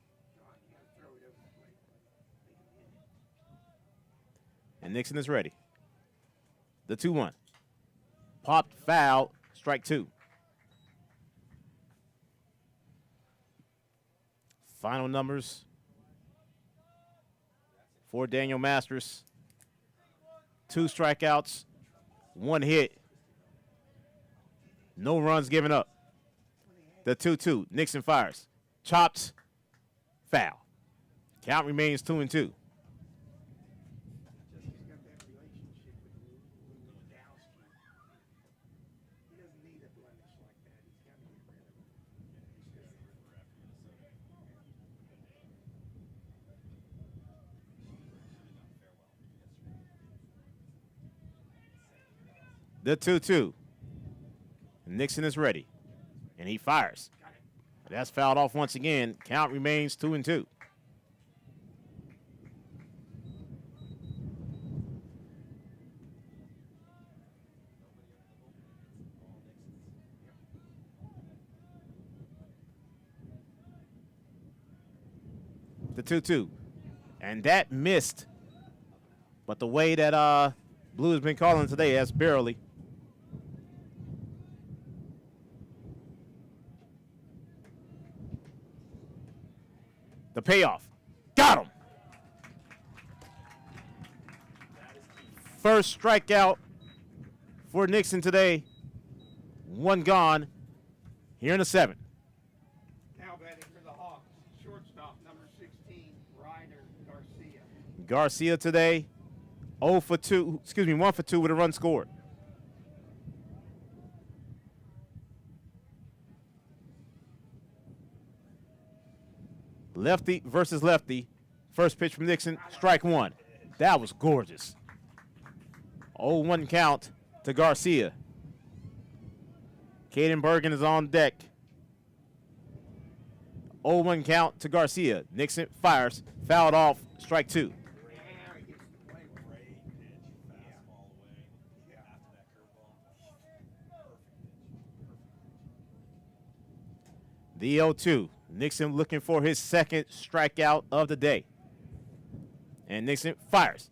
And Nixon is ready. The 2-1. Popped, foul, strike 2. Final numbers for Daniel Masters. 2 strikeouts, 1 hit, no runs given up. The 2-2. Nixon fires. Chopped. Foul. Count remains 2-2. The 2-2. Nixon is ready, and he fires. That's fouled off once again. Count remains 2-2. The 2-2. And that missed. But the way that Blue has been calling today, that's barely. The payoff. Got him. First strikeout for Nixon today. 1 gone here in the 7th. Now batting for the Hawks, shortstop number 16, Ryder Garcia. Garcia today, 1 for 2 with a run scored. Lefty versus lefty. First pitch from Nixon, strike 1. That was gorgeous. 0-1 count to Garcia. Caden Bergen is on deck. 0-1 count to Garcia. Nixon fires, fouled off, strike 2. The 0-2. Nixon looking for his second strikeout of the day. And Nixon fires.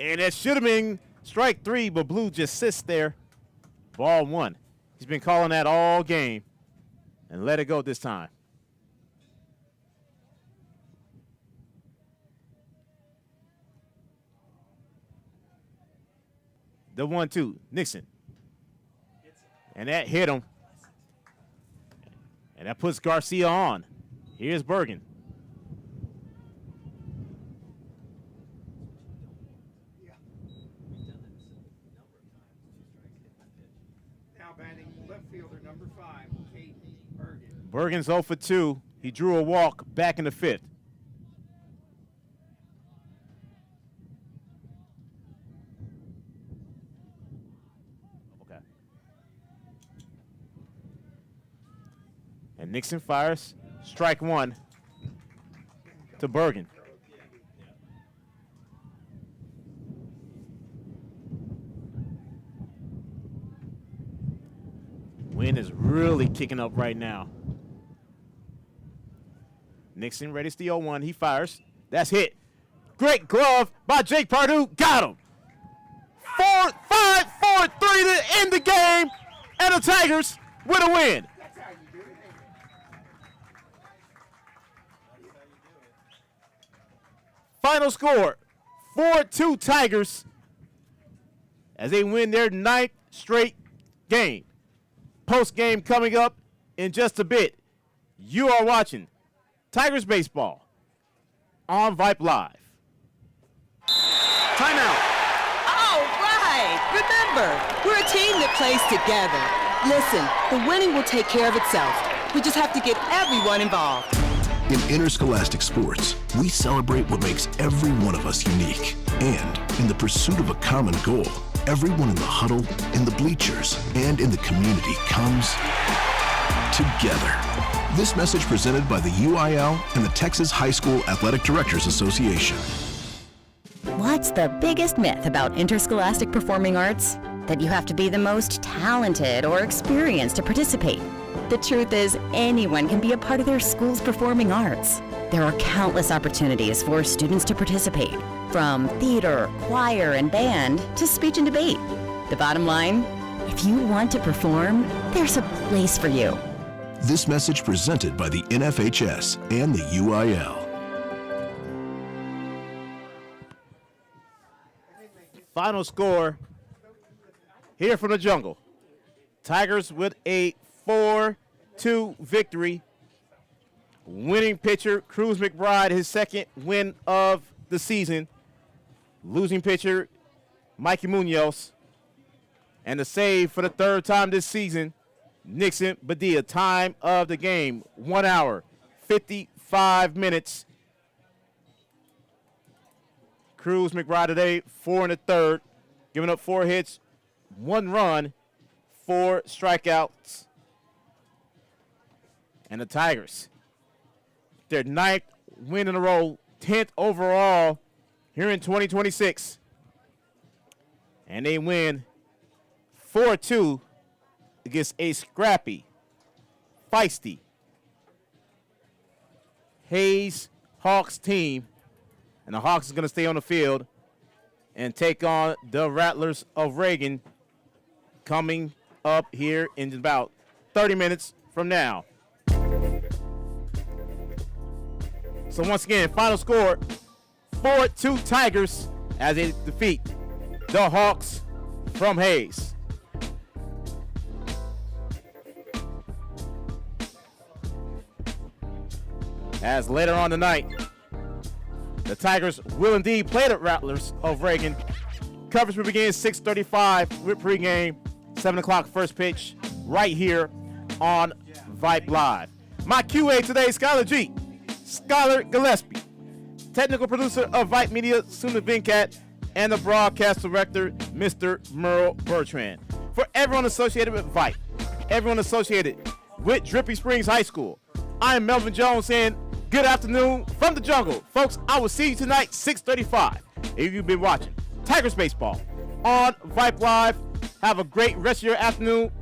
And that should have been strike 3, but Blue just sits there. Ball 1. He's been calling that all game and let it go this time. The 1-2. Nixon. And that hit him. And that puts Garcia on. Here's Bergen. Now batting left fielder number 5, Caden Bergen. Bergen's 0 for 2. He drew a walk back in the 5th. And Nixon fires, strike 1 to Bergen. Wind is really kicking up right now. Nixon readies the 0-1. He fires. That's hit. Great glove by Jake Pardue. Got him. 4-5, 4-3 to end the game. And the Tigers with a win. Final score, 4-2 Tigers as they win their 9th straight game. Post game coming up in just a bit. You are watching Tigers Baseball on Vype Live. Timeout. All right. Remember, we're a team that plays together. Listen, the winning will take care of itself. We just have to get everyone involved. In interscholastic sports, we celebrate what makes every one of us unique. And in the pursuit of a common goal, everyone in the huddle, in the bleachers, and in the community comes together. This message presented by the UIL and the Texas High School Athletic Directors Association. What's the biggest myth about interscholastic performing arts? That you have to be the most talented or experienced to participate. The truth is, anyone can be a part of their school's performing arts. There are countless opportunities for students to participate, from theater, choir, and band to speech and debate. The bottom line, if you want to perform, there's a place for you. This message presented by the NFHS and the UIL. Final score here from the jungle. Tigers with a 4-2 victory. Winning pitcher, Cruz McBride, his second win of the season. Losing pitcher, Mikey Munoz. And the save for the third time this season, Nixon Badia. Time of the game, 1 hour, 55 minutes. Cruz McBride today, 4 in the third, giving up 4 hits, 1 run, 4 strikeouts. And the Tigers, their 9th win in a row, 10th overall here in 2026. And they win 4-2 against a scrappy, feisty Hayes Hawks team. And the Hawks is going to stay on the field and take on the Rattlers of Reagan coming up here in about 30 minutes from now. So once again, final score, 4-2 Tigers as they defeat the Hawks from Hayes. As later on tonight, the Tigers will indeed play the Rattlers of Reagan. Coverage will begin 6:35 with pregame, 7 o'clock first pitch, right here on Vype Live. My QA today, Skylar G. Skylar Gillespie. Technical producer of Vype Media, Suna Vincat, and the broadcast director, Mr. Merle Bertrand. For everyone associated with Vype, everyone associated with Dripping Springs High School, I am Melvin Jones saying good afternoon from the jungle. Folks, I will see you tonight, 6:35. If you've been watching Tigers baseball on Vype Live, have a great rest of your afternoon.